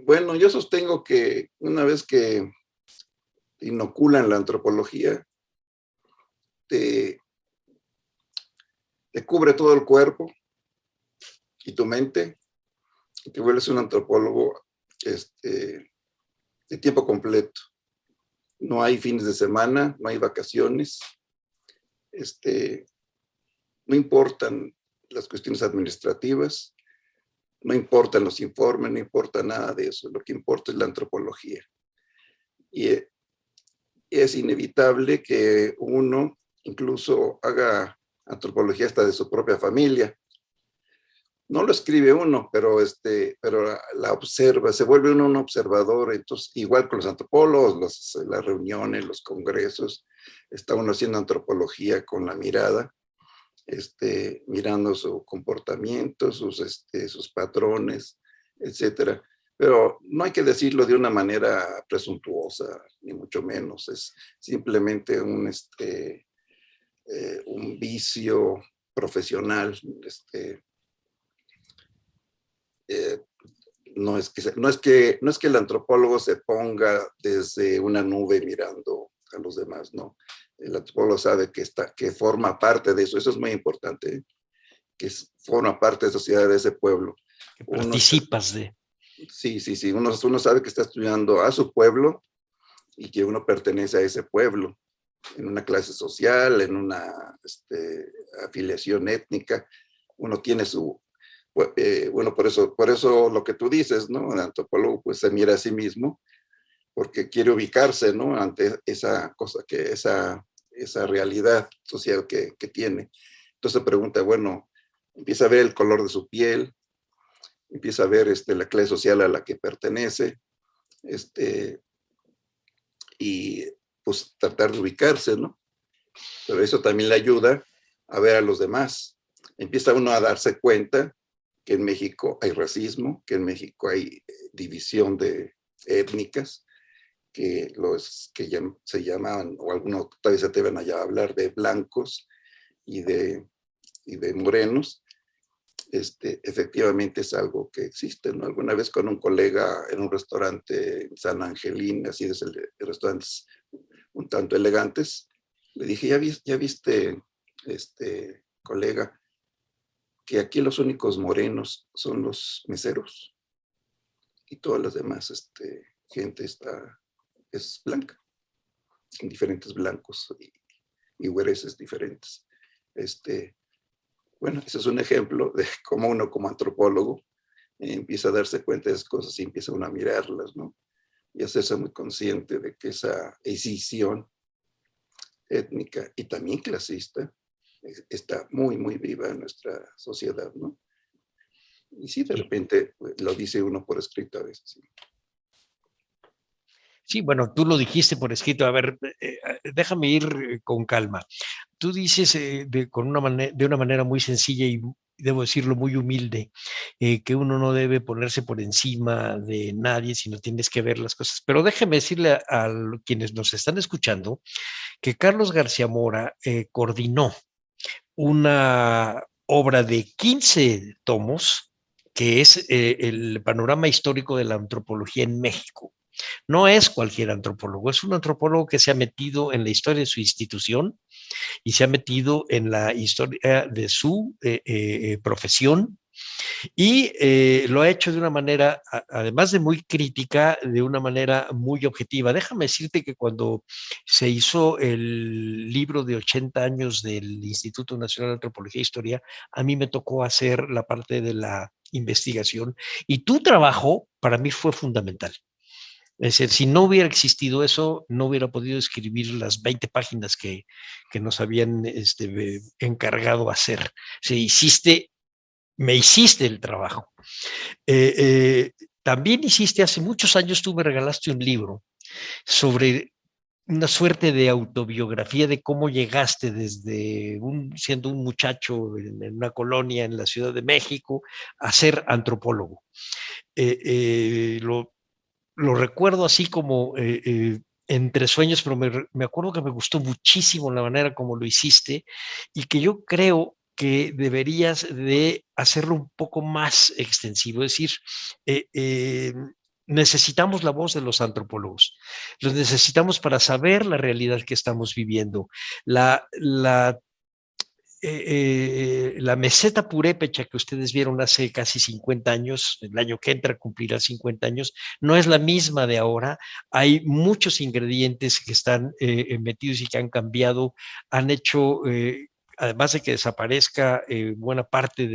Bueno, yo sostengo que una vez que te inoculan la antropología, te, te cubre todo el cuerpo y tu mente, y te vuelves un antropólogo de tiempo completo. No hay fines de semana, no hay vacaciones, no importan las cuestiones administrativas, no importan los informes, no importa nada de eso. Lo que importa es la antropología. Y es inevitable que uno incluso haga antropología hasta de su propia familia. No lo escribe uno, pero la observa, se vuelve uno un observador. Entonces, igual con los antropólogos, las reuniones, los congresos, está uno haciendo antropología con la mirada, mirando su comportamiento, sus patrones, etcétera. Pero no hay que decirlo de una manera presuntuosa, ni mucho menos. Es simplemente un vicio profesional. No es que el antropólogo se ponga desde una nube mirando a los demás, no. El antropólogo sabe que forma parte de eso. Eso es muy importante, que forma parte de la sociedad de ese pueblo. Que participas de. Sí. Uno sabe que está estudiando a su pueblo y que uno pertenece a ese pueblo, en una clase social, en una afiliación étnica. Uno tiene su... bueno, por eso lo que tú dices, ¿no? El antropólogo pues se mira a sí mismo porque quiere ubicarse, ¿no? Ante esa cosa, esa realidad social que tiene. Entonces se pregunta, bueno, empieza a ver el color de su piel, empieza a ver la clase social a la que pertenece, y pues tratar de ubicarse, ¿no? Pero eso también le ayuda a ver a los demás. Empieza uno a darse cuenta que en México hay racismo, que en México hay división de étnicas, que los que se llamaban, o algunos todavía se atreven a hablar de blancos y de morenos, efectivamente es algo que existe, ¿no? Alguna vez con un colega en un restaurante en San Angelín, así de restaurantes un tanto elegantes, le dije, ¿ya viste, colega, que aquí los únicos morenos son los meseros y todas las demás gente es blanca, en diferentes blancos y güereses diferentes. Bueno, ese es un ejemplo de cómo uno como antropólogo empieza a darse cuenta de esas cosas y empieza uno a mirarlas, ¿no? Y hacerse muy consciente de que esa escisión étnica y también clasista está muy, muy viva en nuestra sociedad, ¿no? Y sí, de repente pues, lo dice uno por escrito a veces. ¿Sí? Sí, bueno, tú lo dijiste por escrito. A ver, déjame ir con calma. Tú dices de una manera muy sencilla y debo decirlo muy humilde, que uno no debe ponerse por encima de nadie, sino tienes que ver las cosas. Pero déjeme decirle a quienes nos están escuchando que Carlos García Mora coordinó una obra de 15 tomos, que es el panorama histórico de la antropología en México. No es cualquier antropólogo, es un antropólogo que se ha metido en la historia de su institución y se ha metido en la historia de su profesión y lo ha hecho de una manera, además de muy crítica, de una manera muy objetiva. Déjame decirte que cuando se hizo el libro de 80 años del Instituto Nacional de Antropología e Historia, a mí me tocó hacer la parte de la investigación y tu trabajo para mí fue fundamental. Es decir, si no hubiera existido eso, no hubiera podido escribir las 20 páginas que nos habían encargado hacer. Si me hiciste el trabajo. También hiciste, hace muchos años tú me regalaste un libro sobre una suerte de autobiografía de cómo llegaste desde siendo un muchacho en una colonia en la Ciudad de México a ser antropólogo. Lo recuerdo así como entre sueños, pero me acuerdo que me gustó muchísimo la manera como lo hiciste y que yo creo que deberías de hacerlo un poco más extensivo, es decir, necesitamos la voz de los antropólogos, los necesitamos para saber la realidad que estamos viviendo, la meseta purépecha que ustedes vieron hace casi 50 años, el año que entra cumplirá 50 años, no es la misma de ahora. Hay muchos ingredientes que están metidos y que han cambiado, han hecho, además de que desaparezca buena parte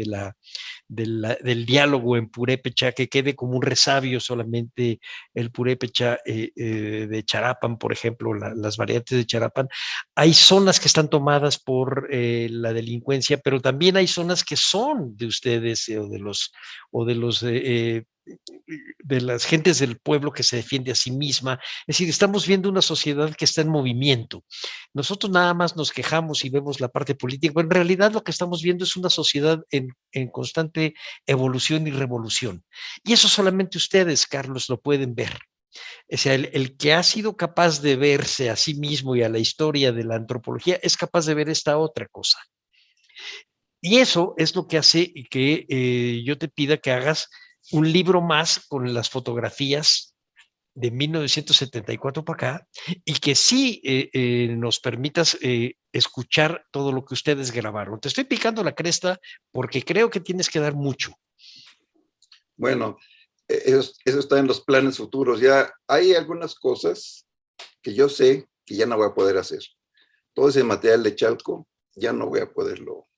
del diálogo en purépecha, que quede como un resabio solamente el purépecha de Charapan, por ejemplo, las variantes de Charapan. Hay zonas que están tomadas por la delincuencia, pero también hay zonas que son de ustedes o de las gentes del pueblo que se defiende a sí misma. Es decir, estamos viendo una sociedad que está en movimiento. Nosotros nada más nos quejamos y vemos la parte política, pero en realidad lo que estamos viendo es una sociedad en constante evolución y revolución. Y eso solamente ustedes, Carlos, lo pueden ver. O sea, el que ha sido capaz de verse a sí mismo y a la historia de la antropología es capaz de ver esta otra cosa. Y eso es lo que hace que yo te pida que hagas un libro más con las fotografías de 1974 para acá y que sí nos permitas escuchar todo lo que ustedes grabaron. Te estoy picando la cresta porque creo que tienes que dar mucho. Bueno, eso está en los planes futuros. Ya hay algunas cosas que yo sé que ya no voy a poder hacer. Todo ese material de Chalco ya no voy a poderlo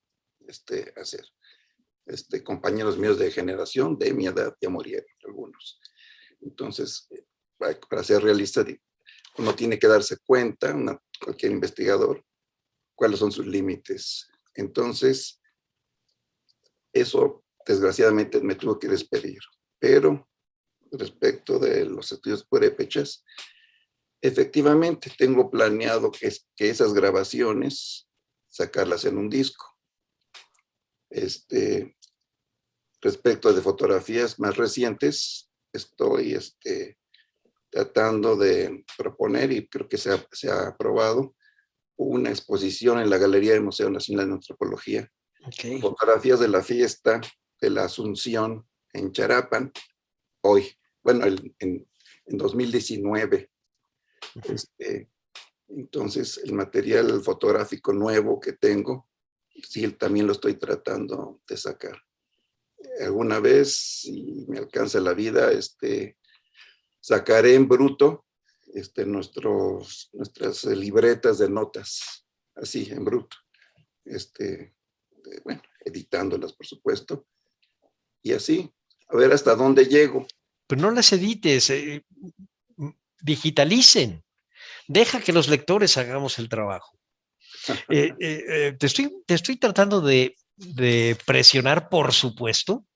hacer. Compañeros míos de generación, de mi edad, ya murieron algunos. Entonces, para ser realista, uno tiene que darse cuenta, cualquier investigador, cuáles son sus límites. Entonces, eso desgraciadamente me tuvo que despedir. Pero respecto de los estudios purépechas, efectivamente tengo planeado que esas grabaciones sacarlas en un disco. Respecto de fotografías más recientes, estoy tratando de proponer, y creo que se ha aprobado, una exposición en la Galería del Museo Nacional de Antropología. Okay. Fotografías de la fiesta de la Asunción en Charapan, hoy, bueno, en 2019. Entonces, el material fotográfico nuevo que tengo, sí, también lo estoy tratando de sacar. Alguna vez, si me alcanza la vida, sacaré en bruto nuestras libretas de notas, así, en bruto. Bueno, editándolas, por supuesto. Y así, a ver hasta dónde llego. Pero no las edites, digitalicen. Deja que los lectores hagamos el trabajo. Te estoy tratando de presionar, por supuesto,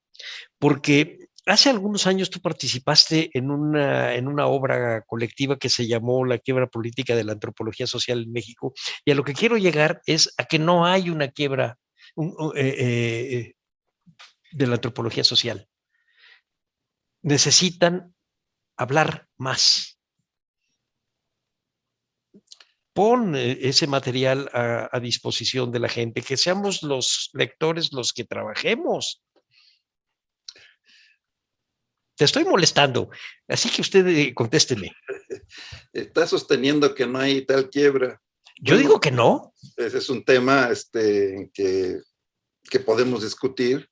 porque hace algunos años tú participaste en una obra colectiva que se llamó La quiebra política de la antropología social en México, y a lo que quiero llegar es a que no hay una quiebra de la antropología social. Necesitan hablar más. Pon ese material a disposición de la gente, que seamos los lectores los que trabajemos. Te estoy molestando, así que usted contésteme. Está sosteniendo que no hay tal quiebra. Yo digo que no. Ese es un tema que podemos discutir.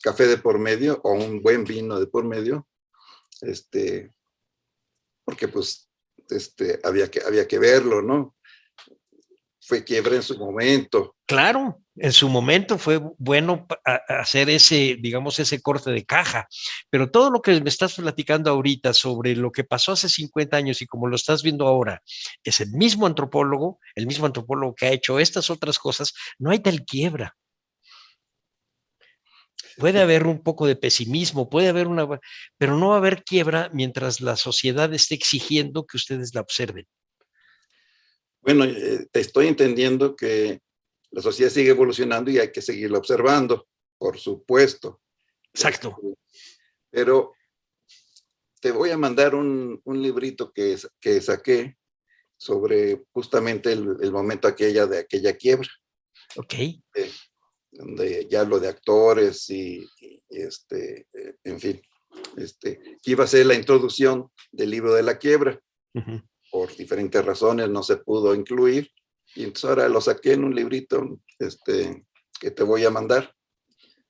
Café de por medio o un buen vino de por medio. Porque pues había que verlo, ¿no? fue quiebra en su momento. Claro, en su momento fue bueno hacer ese, digamos, ese corte de caja, pero todo lo que me estás platicando ahorita sobre lo que pasó hace 50 años y como lo estás viendo ahora, es el mismo antropólogo que ha hecho estas otras cosas, no hay tal quiebra. Puede haber un poco de pesimismo, pero no va a haber quiebra mientras la sociedad esté exigiendo que ustedes la observen. Bueno, te estoy entendiendo que la sociedad sigue evolucionando y hay que seguirla observando, por supuesto. Exacto. Pero te voy a mandar un librito que saqué sobre justamente el momento de aquella quiebra. Ok. Donde ya hablo de actores en fin, que iba a ser la introducción del libro de la quiebra. Uh-huh. Por diferentes razones no se pudo incluir, y entonces ahora lo saqué en un librito que te voy a mandar.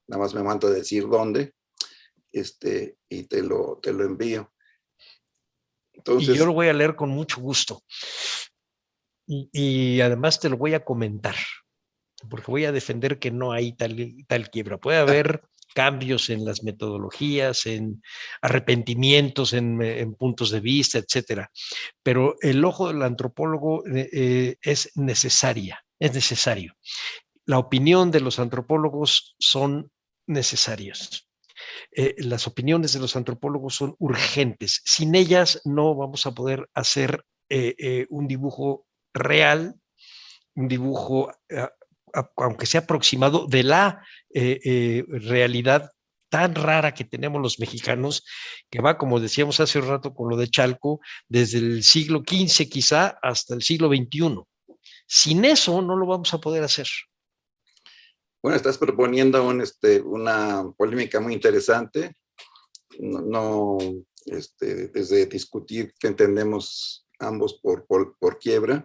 Nada más me manda a decir dónde, y te lo envío. Entonces, y yo lo voy a leer con mucho gusto. Y además te lo voy a comentar, porque voy a defender que no hay tal quiebra. Puede haber cambios en las metodologías, en arrepentimientos, en puntos de vista, etcétera. Pero el ojo del antropólogo es necesario. La opinión de los antropólogos son necesarias. Las opiniones de los antropólogos son urgentes. Sin ellas no vamos a poder hacer un dibujo real, un dibujo, aunque sea aproximado, de la realidad tan rara que tenemos los mexicanos, que va, como decíamos hace un rato con lo de Chalco, desde el siglo XV quizá hasta el siglo XXI. Sin eso no lo vamos a poder hacer. Bueno, estás proponiendo una polémica muy interesante. Desde discutir qué entendemos ambos por quiebra.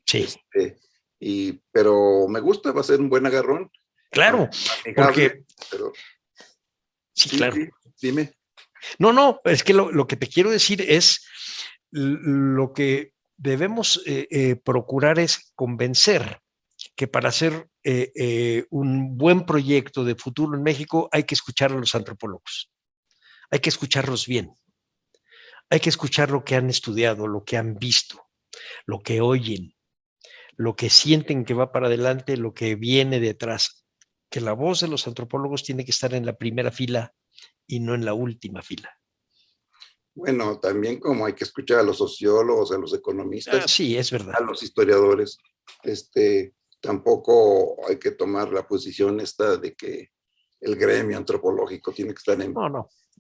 Sí. Pero me gusta, va a ser un buen agarrón. Claro, amigable, porque... Sí, claro. Sí, dime. No, es que lo que te quiero decir es lo que debemos procurar es convencer que para hacer un buen proyecto de futuro en México hay que escuchar a los antropólogos, hay que escucharlos bien, hay que escuchar lo que han estudiado, lo que han visto, lo que oyen, lo que sienten que va para adelante, lo que viene detrás, que la voz de los antropólogos tiene que estar en la primera fila y no en la última fila. Bueno, también como hay que escuchar a los sociólogos, a los economistas, sí, es verdad. A los historiadores. Tampoco hay que tomar la posición de que el gremio antropológico tiene que estar en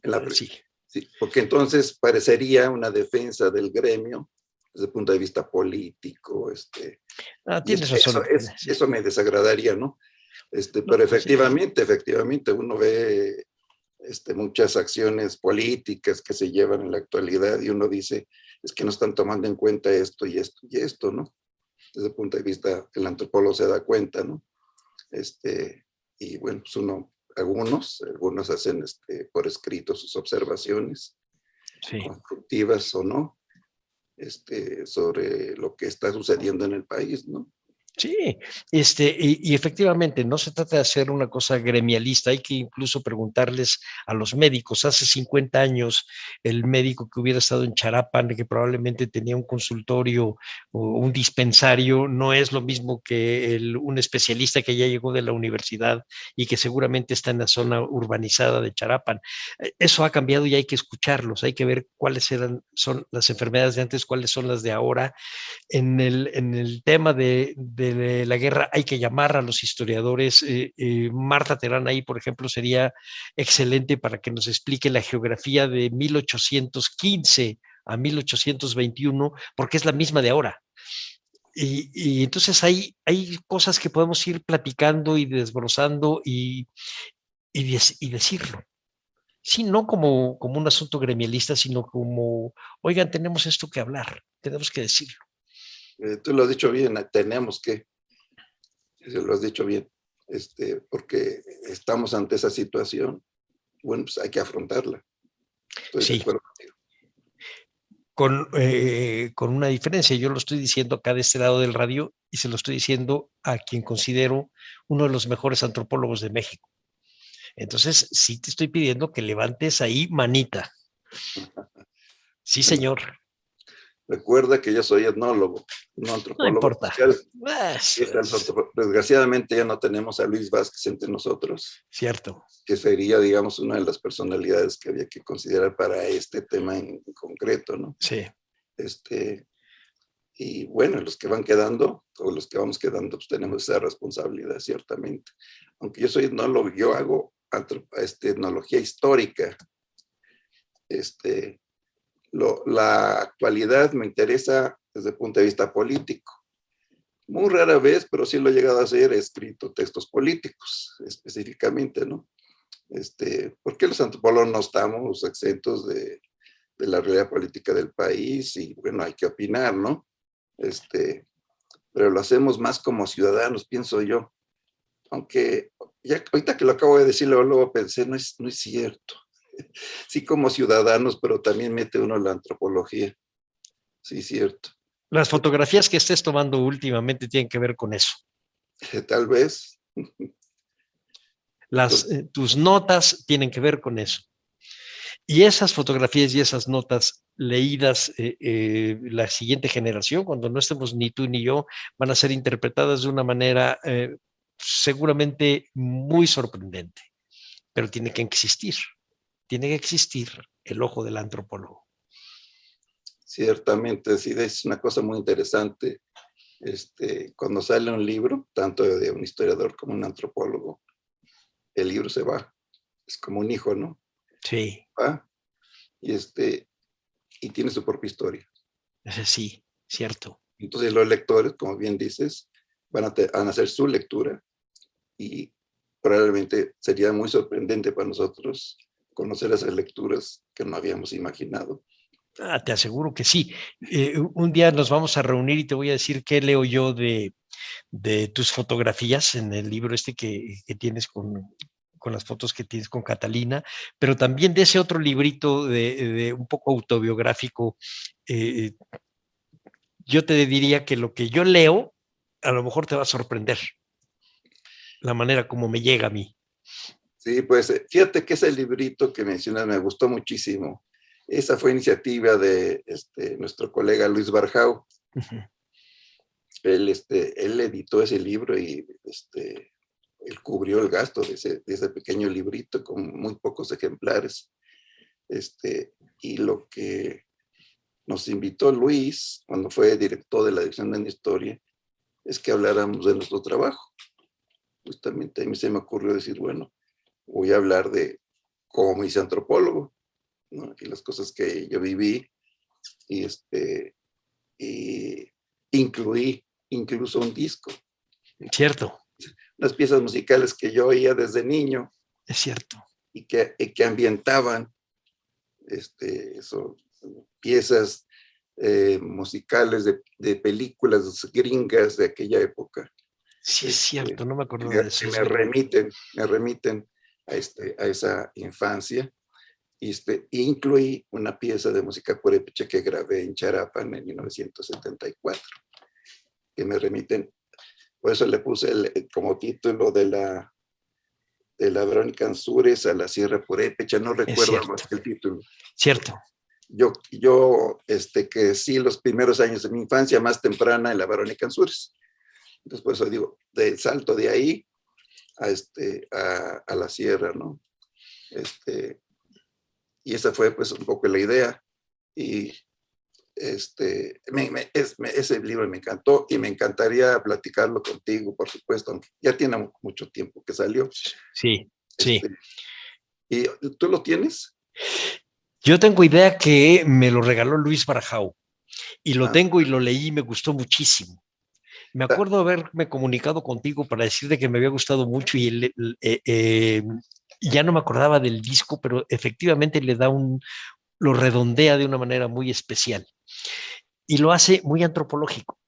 la... Sí. Sí, porque entonces parecería una defensa del gremio desde el punto de vista político. Tienes razón. Eso me desagradaría, ¿no? Pero efectivamente uno ve muchas acciones políticas que se llevan en la actualidad y uno dice, es que no están tomando en cuenta esto y esto y esto, ¿no? Desde el punto de vista, el antropólogo se da cuenta, ¿no? Y bueno, pues algunos hacen por escrito sus observaciones, sí, constructivas o no, sobre lo que está sucediendo en el país, ¿no? Sí, y efectivamente no se trata de hacer una cosa gremialista, hay que incluso preguntarles a los médicos. Hace 50 años el médico que hubiera estado en Charapan, que probablemente tenía un consultorio o un dispensario, no es lo mismo que un especialista que ya llegó de la universidad y que seguramente está en la zona urbanizada de Charapan. Eso ha cambiado y hay que escucharlos, hay que ver cuáles son las enfermedades de antes, cuáles son las de ahora. En el tema de la guerra hay que llamar a los historiadores. Marta Terán ahí, por ejemplo, sería excelente para que nos explique la geografía de 1815 a 1821, porque es la misma de ahora. Y entonces hay cosas que podemos ir platicando y desbrozando y decirlo. Sí, no como un asunto gremialista, sino como, oigan, tenemos esto que hablar, tenemos que decirlo. Tú lo has dicho bien, lo has dicho bien, porque estamos ante esa situación, bueno, pues hay que afrontarla. Estoy de acuerdo contigo. con una diferencia. Yo lo estoy diciendo acá de este lado del radio y se lo estoy diciendo a quien considero uno de los mejores antropólogos de México. Entonces, sí te estoy pidiendo que levantes ahí manita. Sí, señor. Recuerda que yo soy etnólogo, no No antropólogo importa. social. Es Desgraciadamente ya no tenemos a Luis Vázquez entre nosotros, cierto. que sería, digamos, una de las personalidades que había que considerar para este tema en concreto, ¿no? Sí. Y bueno, los que van quedando, o los que vamos quedando, pues tenemos esa responsabilidad, ciertamente. Aunque yo soy etnólogo, yo hago etnología histórica. La actualidad me interesa desde el punto de vista político. Muy rara vez, pero sí lo he llegado a hacer, he escrito textos políticos, específicamente, ¿no? Porque los antropólogos no estamos exentos de la realidad política del país y, bueno, hay que opinar, ¿no? Pero lo hacemos más como ciudadanos, pienso yo. Aunque ya ahorita que lo acabo de decir, luego pensé, no es cierto. Sí, como ciudadanos, pero también mete uno la antropología. Sí, cierto. Las fotografías que estés tomando últimamente tienen que ver con eso. Tal vez. Tus notas tienen que ver con eso. Y esas fotografías y esas notas leídas, la siguiente generación, cuando no estemos ni tú ni yo, van a ser interpretadas de una manera seguramente muy sorprendente. Pero tiene que existir el ojo del antropólogo. Ciertamente, sí, es una cosa muy interesante. Cuando sale un libro, tanto de un historiador como un antropólogo, el libro se va. Es como un hijo, ¿no? Sí. Va y tiene su propia historia. Sí, cierto. Entonces los lectores, como bien dices, van a hacer su lectura y probablemente sería muy sorprendente para nosotros conocer esas lecturas que no habíamos imaginado. Te aseguro que sí. Un día nos vamos a reunir y te voy a decir qué leo yo de tus fotografías en el libro que tienes con las fotos que tienes con Catalina, pero también de ese otro librito de un poco autobiográfico. Yo te diría que lo que yo leo a lo mejor te va a sorprender la manera como me llega a mí. Sí, pues fíjate que ese librito que mencionas me gustó muchísimo. Esa fue iniciativa de nuestro colega Luis Barjau. Uh-huh. Él editó ese libro y él cubrió el gasto de ese pequeño librito con muy pocos ejemplares. Y lo que nos invitó Luis, cuando fue director de la Dirección de Historia, es que habláramos de nuestro trabajo. Justamente a mí se me ocurrió decir, bueno, voy a hablar de cómo me hice antropólogo, ¿no? Y las cosas que yo viví, y incluí incluso un disco. Cierto. Las piezas musicales que yo oía desde niño. Es cierto. Y que ambientaban piezas musicales de películas gringas de aquella época. Sí, es cierto, no me acuerdo de eso. Me remiten a esa infancia. Y incluí una pieza de música purépecha que grabé en Charapan en 1974, que me remiten. Por eso le puse como título de la Verónica Ansúrez a la Sierra Purépecha, no recuerdo más que el título. Cierto. Yo crecí los primeros años de mi infancia más temprana en la Verónica Ansúrez. Entonces, por eso digo, del salto de ahí a la sierra, ¿no? Y esa fue pues un poco la idea. Y ese libro me encantó y me encantaría platicarlo contigo, por supuesto, aunque ya tiene mucho tiempo que salió. Sí, sí. ¿Y tú lo tienes? Yo tengo idea que me lo regaló Luis Barajau y lo tengo y lo leí y me gustó muchísimo. Me acuerdo haberme comunicado contigo para decirte que me había gustado mucho y ya no me acordaba del disco, pero efectivamente lo redondea de una manera muy especial y lo hace muy antropológico.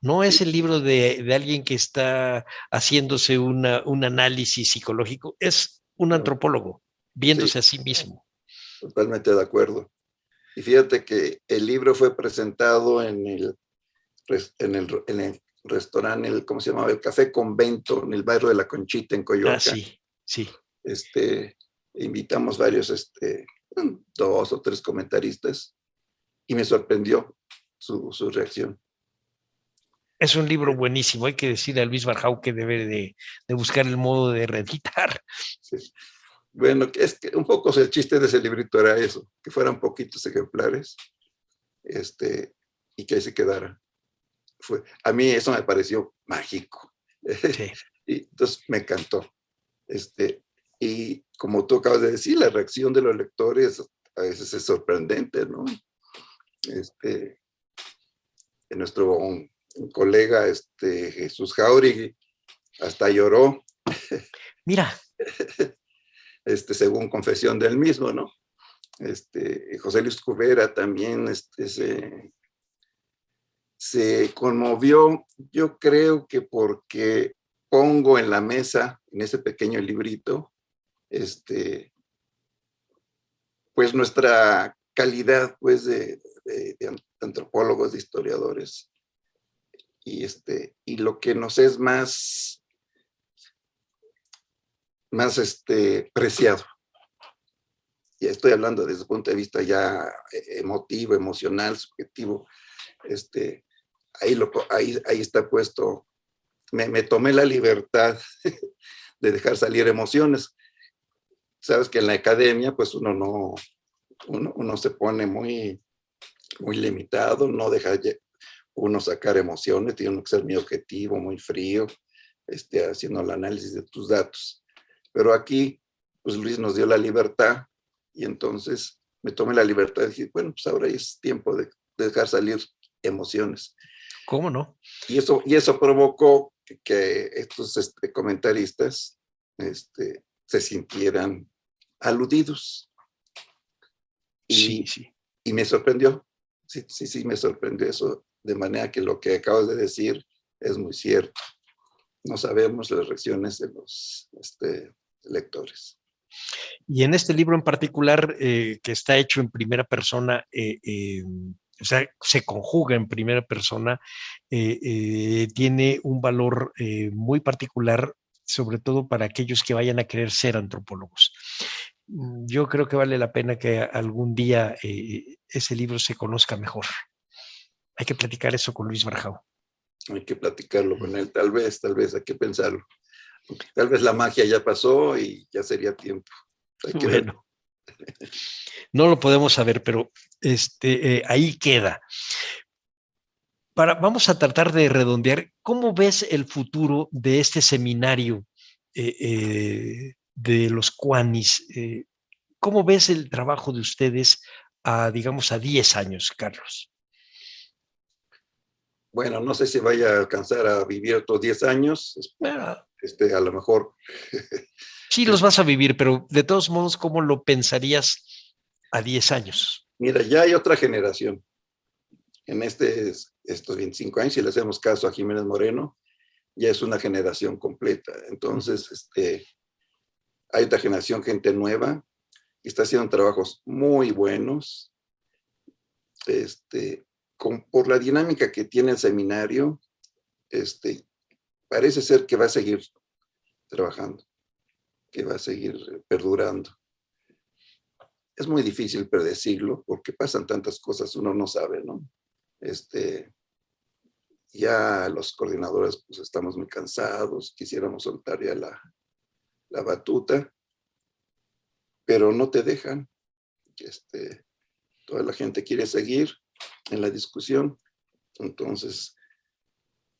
No es el libro de alguien que está haciéndose un análisis psicológico, es un antropólogo viéndose a sí mismo. Totalmente de acuerdo. Y fíjate que el libro fue presentado en el restaurante, ¿cómo se llamaba? El Café Convento, en el barrio de La Conchita, en Ah, Coyoacán. sí, sí. Invitamos varios, 2 o 3 comentaristas, y me sorprendió su reacción. Es un libro buenísimo. Hay que decirle a Luis Barjau que debe de buscar el modo de reeditar. Sí. Bueno, es que un poco el chiste de ese librito era eso, que fueran poquitos ejemplares, y que ahí se quedara. A mí eso me pareció mágico. Sí. Y entonces me encantó. Y como tú acabas de decir, la reacción de los lectores a veces es sorprendente, ¿no? Nuestro colega Jesús Jauregui hasta lloró, Mira, según confesión del mismo, ¿no? José Luis Cubera también se conmovió, yo creo que porque pongo en la mesa, en ese pequeño librito, pues nuestra calidad, pues, de antropólogos, de historiadores, y lo que nos es más preciado. Ya estoy hablando desde el punto de vista ya emotivo, emocional, subjetivo. Ahí está puesto. Me tomé la libertad de dejar salir emociones. Sabes que en la academia, pues uno se pone muy, muy limitado, no deja uno sacar emociones, tiene que ser muy objetivo, muy frío, haciendo el análisis de tus datos. Pero aquí, pues Luis nos dio la libertad, y entonces me tomé la libertad de decir, bueno, pues ahora es tiempo de dejar salir emociones. ¿cómo no? Y eso provocó que estos comentaristas se sintieran aludidos. Sí, sí. Y me sorprendió. Sí, me sorprendió eso, de manera que lo que acabas de decir es muy cierto. No sabemos las reacciones de los lectores. Y en este libro en particular, que está hecho en primera persona, o sea, se conjuga en primera persona, tiene un valor muy particular, sobre todo para aquellos que vayan a querer ser antropólogos. Yo creo que vale la pena que algún día ese libro se conozca mejor. Hay que platicar eso con Luis Barjau. Hay que platicarlo con él, tal vez, hay que pensarlo. Tal vez la magia ya pasó y ya sería tiempo. Bueno, no lo podemos saber, pero ahí queda. Vamos a tratar de redondear. ¿Cómo ves el futuro de este seminario de los Cuanis? ¿Cómo ves el trabajo de ustedes digamos, a 10 años, Carlos? Bueno, no sé si vaya a alcanzar a vivir otros 10 años. A lo mejor. Sí, los vas a vivir, pero de todos modos, ¿cómo lo pensarías a 10 años? Mira, ya hay otra generación. En estos 25 años, si le hacemos caso a Jiménez Moreno, ya es una generación completa. Entonces, hay otra generación, gente nueva, que está haciendo trabajos muy buenos. Por la dinámica que tiene el seminario, parece ser que va a seguir trabajando, que va a seguir perdurando. Es muy difícil predecirlo porque pasan tantas cosas, uno no sabe, ¿no? Ya los coordinadores pues estamos muy cansados, quisiéramos soltar ya la batuta, pero no te dejan. Toda la gente quiere seguir en la discusión. Entonces,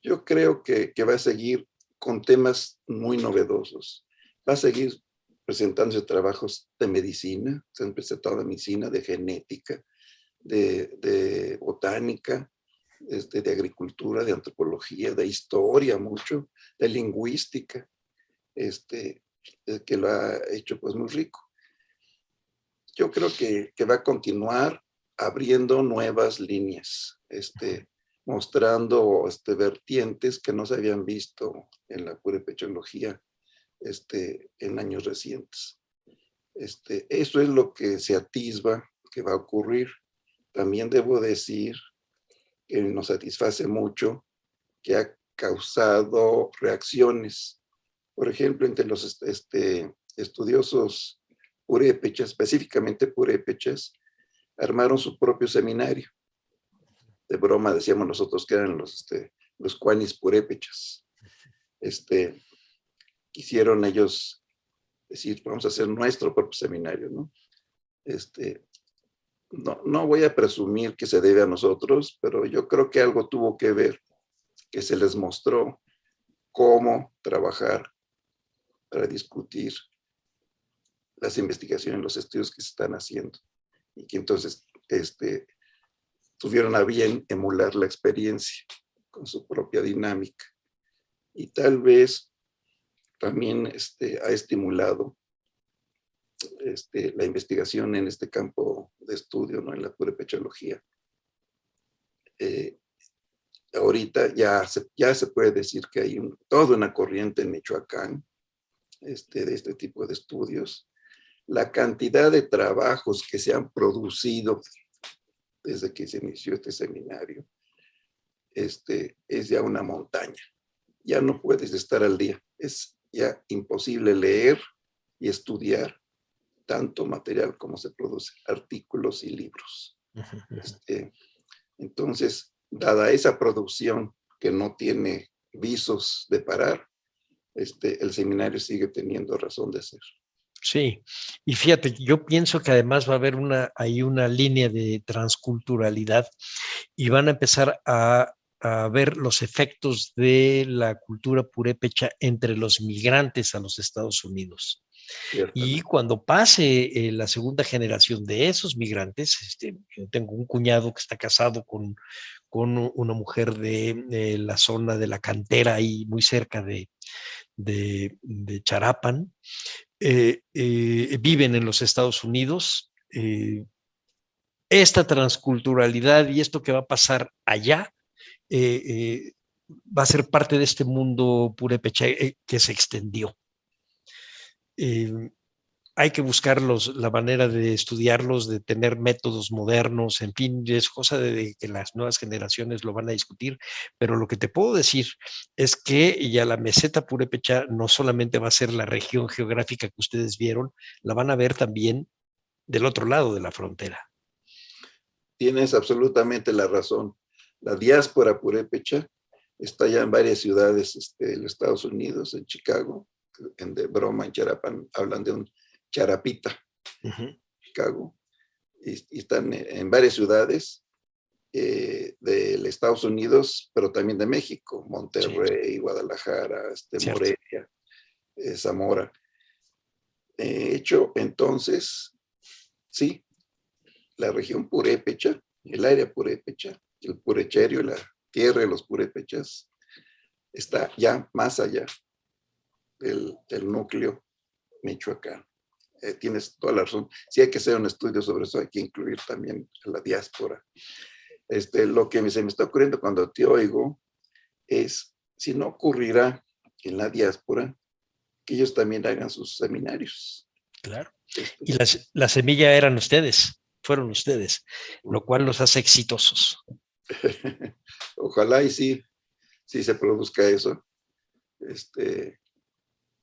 yo creo que va a seguir con temas muy novedosos. Va a seguir presentándose trabajos de medicina, se han presentado de medicina, de genética, de botánica, de agricultura, de antropología, de historia mucho, de lingüística, que lo ha hecho pues muy rico. Yo creo que va a continuar abriendo nuevas líneas, mostrando vertientes que no se habían visto en la purépechnología en años recientes. Eso es lo que se atisba que va a ocurrir. también debo decir que nos satisface mucho, que ha causado reacciones. Por ejemplo, entre los estudiosos purépechas, específicamente purépechas, armaron su propio seminario. De broma decíamos nosotros que eran los cuanis purépechas. Quisieron ellos decir, vamos a hacer nuestro propio seminario, ¿no? No voy a presumir que se debe a nosotros, pero yo creo que algo tuvo que ver, que se les mostró cómo trabajar para discutir las investigaciones, los estudios que se están haciendo, y que entonces tuvieron a bien emular la experiencia con su propia dinámica. Y tal vez también ha estimulado la investigación en este campo de estudio, ¿no? En la purépechología. Ahorita ya se puede decir que hay toda una corriente en Michoacán de este tipo de estudios. La cantidad de trabajos que se han producido desde que se inició este seminario es ya una montaña. Ya no puedes estar al día. Es ya imposible leer y estudiar tanto material como se produce, artículos y libros. Entonces, dada esa producción que no tiene visos de parar, el seminario sigue teniendo razón de ser. Sí, y fíjate, yo pienso que además va a haber ahí una línea de transculturalidad y van a empezar a ver los efectos de la cultura purépecha entre los migrantes a los Estados Unidos. Y cuando pase la segunda generación de esos migrantes, yo tengo un cuñado que está casado con una mujer de la zona de la cantera, ahí muy cerca de Charapan, viven en los Estados Unidos. Esta transculturalidad y esto que va a pasar allá va a ser parte de este mundo purépecha que se extendió. Hay que buscar la manera de estudiarlos, de tener métodos modernos, en fin, es cosa de que las nuevas generaciones lo van a discutir, pero lo que te puedo decir es que ya la meseta purépecha no solamente va a ser la región geográfica que ustedes vieron, la van a ver también del otro lado de la frontera. Tienes absolutamente la razón. La diáspora purépecha está ya en varias ciudades de los Estados Unidos, en Chicago, de broma, en Charapan, hablan de un charapita, Chicago, y están en varias ciudades de Estados Unidos, pero también de México, Monterrey, Guadalajara, Morelia, Zamora. Hecho, entonces, sí, la región purépecha, el área purépecha, el purecherio, la tierra de los purépechas, está ya más allá del núcleo michoacano. Tienes toda la razón. Si hay que hacer un estudio sobre eso, hay que incluir también a la diáspora. Lo que se me está ocurriendo cuando te oigo es, si no ocurrirá en la diáspora, que ellos también hagan sus seminarios. Claro. Y la semilla fueron ustedes, lo cual los hace exitosos. Ojalá y sí se produzca eso.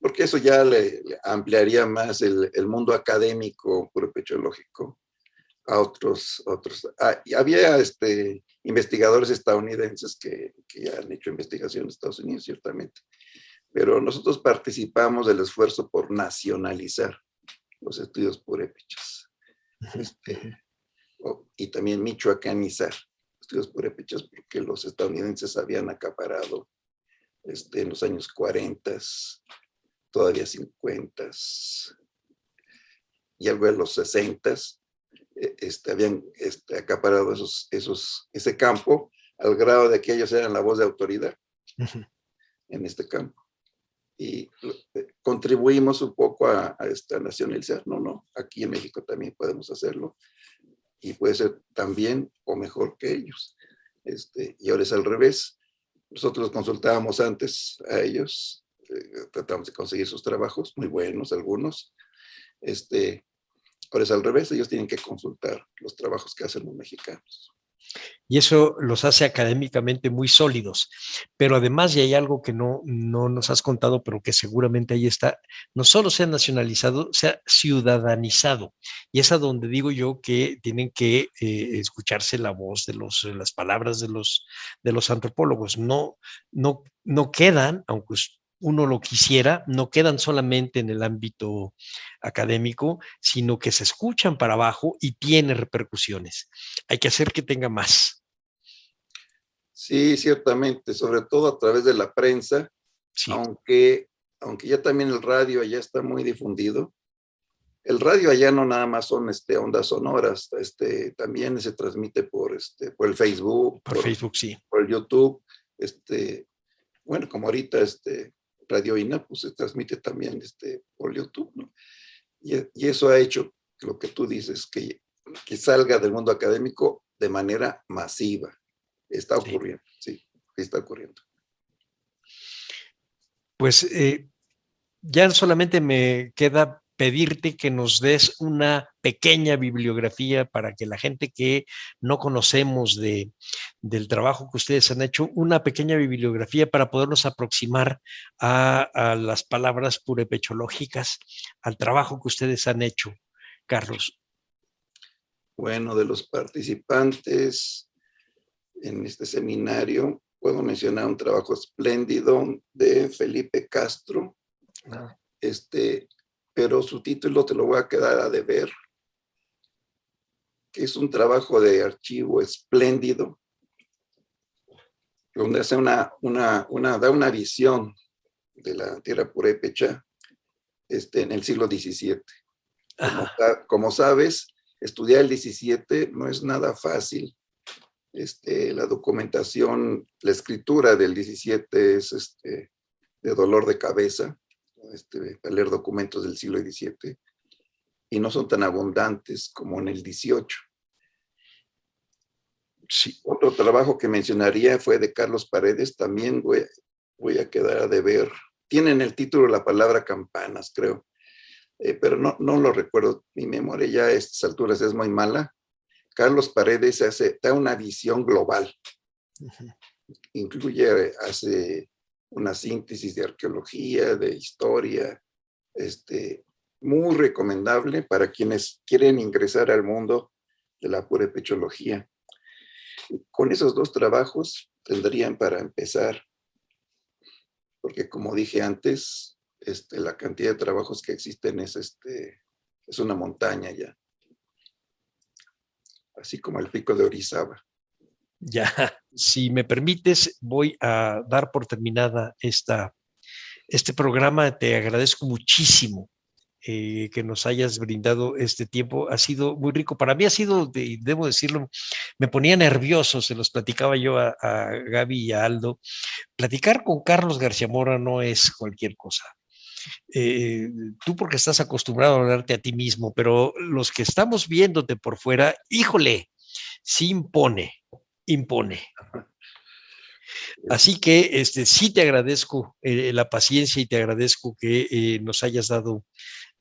Porque eso ya le ampliaría más el mundo académico purépechológico a otros. Había investigadores estadounidenses que ya han hecho investigación en Estados Unidos, ciertamente, pero nosotros participamos del esfuerzo por nacionalizar los estudios purépechas y también michoacanizar estudios purépechas, porque los estadounidenses habían acaparado en los años 40, todavía 50 y algo de los 60, habían acaparado ese campo al grado de que ellos eran la voz de autoridad en este campo. Y contribuimos un poco a nacionalizar. No, aquí en México también podemos hacerlo y puede ser también o mejor que ellos. Y ahora es al revés. Nosotros consultábamos antes a ellos, tratamos de conseguir sus trabajos, muy buenos algunos, Ahora es al revés, ellos tienen que consultar los trabajos que hacen los mexicanos. Y eso los hace académicamente muy sólidos. Pero además, y hay algo que no nos has contado, pero que seguramente ahí está, no solo se ha nacionalizado, se ha ciudadanizado. Y es a donde digo yo que tienen que escucharse la voz de las palabras de los antropólogos. No quedan, aunque uno lo quisiera, no quedan solamente en el ámbito académico, sino que se escuchan para abajo y tiene repercusiones. Hay que hacer que tenga más. Sí, ciertamente, sobre todo a través de la prensa, Sí. aunque ya también el radio allá está muy difundido. El radio allá no nada más son ondas sonoras, también se transmite por el Facebook, Por Facebook, sí. por el YouTube. Bueno, como ahorita Radio INA, pues se transmite también por YouTube, ¿no? Y eso ha hecho lo que tú dices, que salga del mundo académico de manera masiva. Está ocurriendo, sí, está ocurriendo. Pues ya solamente me queda pedirte que nos des una pequeña bibliografía para que la gente que no conocemos del trabajo que ustedes han hecho, una pequeña bibliografía para podernos aproximar a las palabras purépechológicas, al trabajo que ustedes han hecho, Carlos. Bueno, de los participantes en este seminario, puedo mencionar un trabajo espléndido de Felipe Castro, pero su título te lo voy a quedar a deber, que es un trabajo de archivo espléndido, donde hace da una visión de la tierra purépecha en el siglo XVII. Como sabes, estudiar el XVII no es nada fácil. La documentación, la escritura del XVII es de dolor de cabeza, para leer documentos del siglo XVII, y no son tan abundantes como en el XVIII. Sí. Otro trabajo que mencionaría fue de Carlos Paredes, también voy a quedar a deber. Tienen el título la palabra campanas, creo, pero no lo recuerdo. Mi memoria ya a estas alturas es muy mala. Carlos Paredes da una visión global. Hace una síntesis de arqueología, de historia, muy recomendable para quienes quieren ingresar al mundo de la purépechología. Con esos dos trabajos tendrían para empezar, porque como dije antes, la cantidad de trabajos que existen es una montaña ya. Así como el pico de Orizaba. Ya, si me permites, voy a dar por terminada este programa. Te agradezco muchísimo que nos hayas brindado este tiempo. Ha sido muy rico. Para mí ha sido, debo decirlo, me ponía nervioso, se los platicaba yo a Gaby y a Aldo. Platicar con Carlos García Mora no es cualquier cosa. Tú porque estás acostumbrado a hablarte a ti mismo, pero los que estamos viéndote por fuera, híjole, sí impone. Así que sí te agradezco la paciencia y te agradezco que nos hayas dado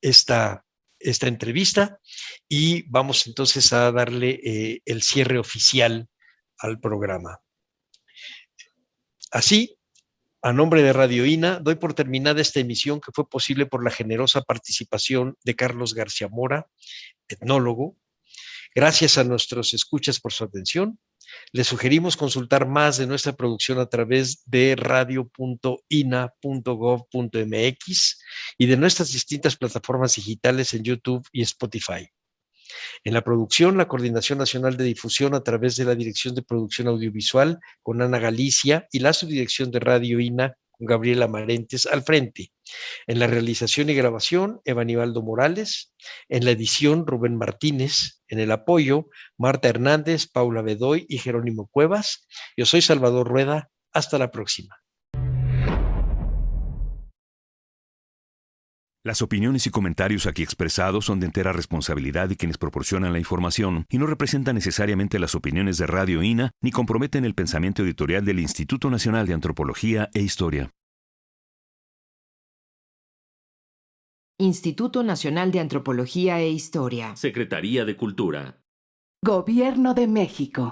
esta entrevista y vamos entonces a darle el cierre oficial al programa. Así, a nombre de Radio INA, doy por terminada esta emisión que fue posible por la generosa participación de Carlos García Mora, etnólogo. Gracias a nuestros escuchas por su atención. Les sugerimos consultar más de nuestra producción a través de radio.ina.gov.mx y de nuestras distintas plataformas digitales en YouTube y Spotify. En la producción, la Coordinación Nacional de Difusión a través de la Dirección de Producción Audiovisual con Ana Galicia y la Subdirección de Radio INA con Gabriela Marentes al frente. En la realización y grabación, Eva Nivaldo Morales. En la edición, Rubén Martínez. En el apoyo, Marta Hernández, Paula Bedoy y Jerónimo Cuevas. Yo soy Salvador Rueda. Hasta la próxima. Las opiniones y comentarios aquí expresados son de entera responsabilidad de quienes proporcionan la información y no representan necesariamente las opiniones de Radio INA ni comprometen el pensamiento editorial del Instituto Nacional de Antropología e Historia. Instituto Nacional de Antropología e Historia. Secretaría de Cultura. Gobierno de México.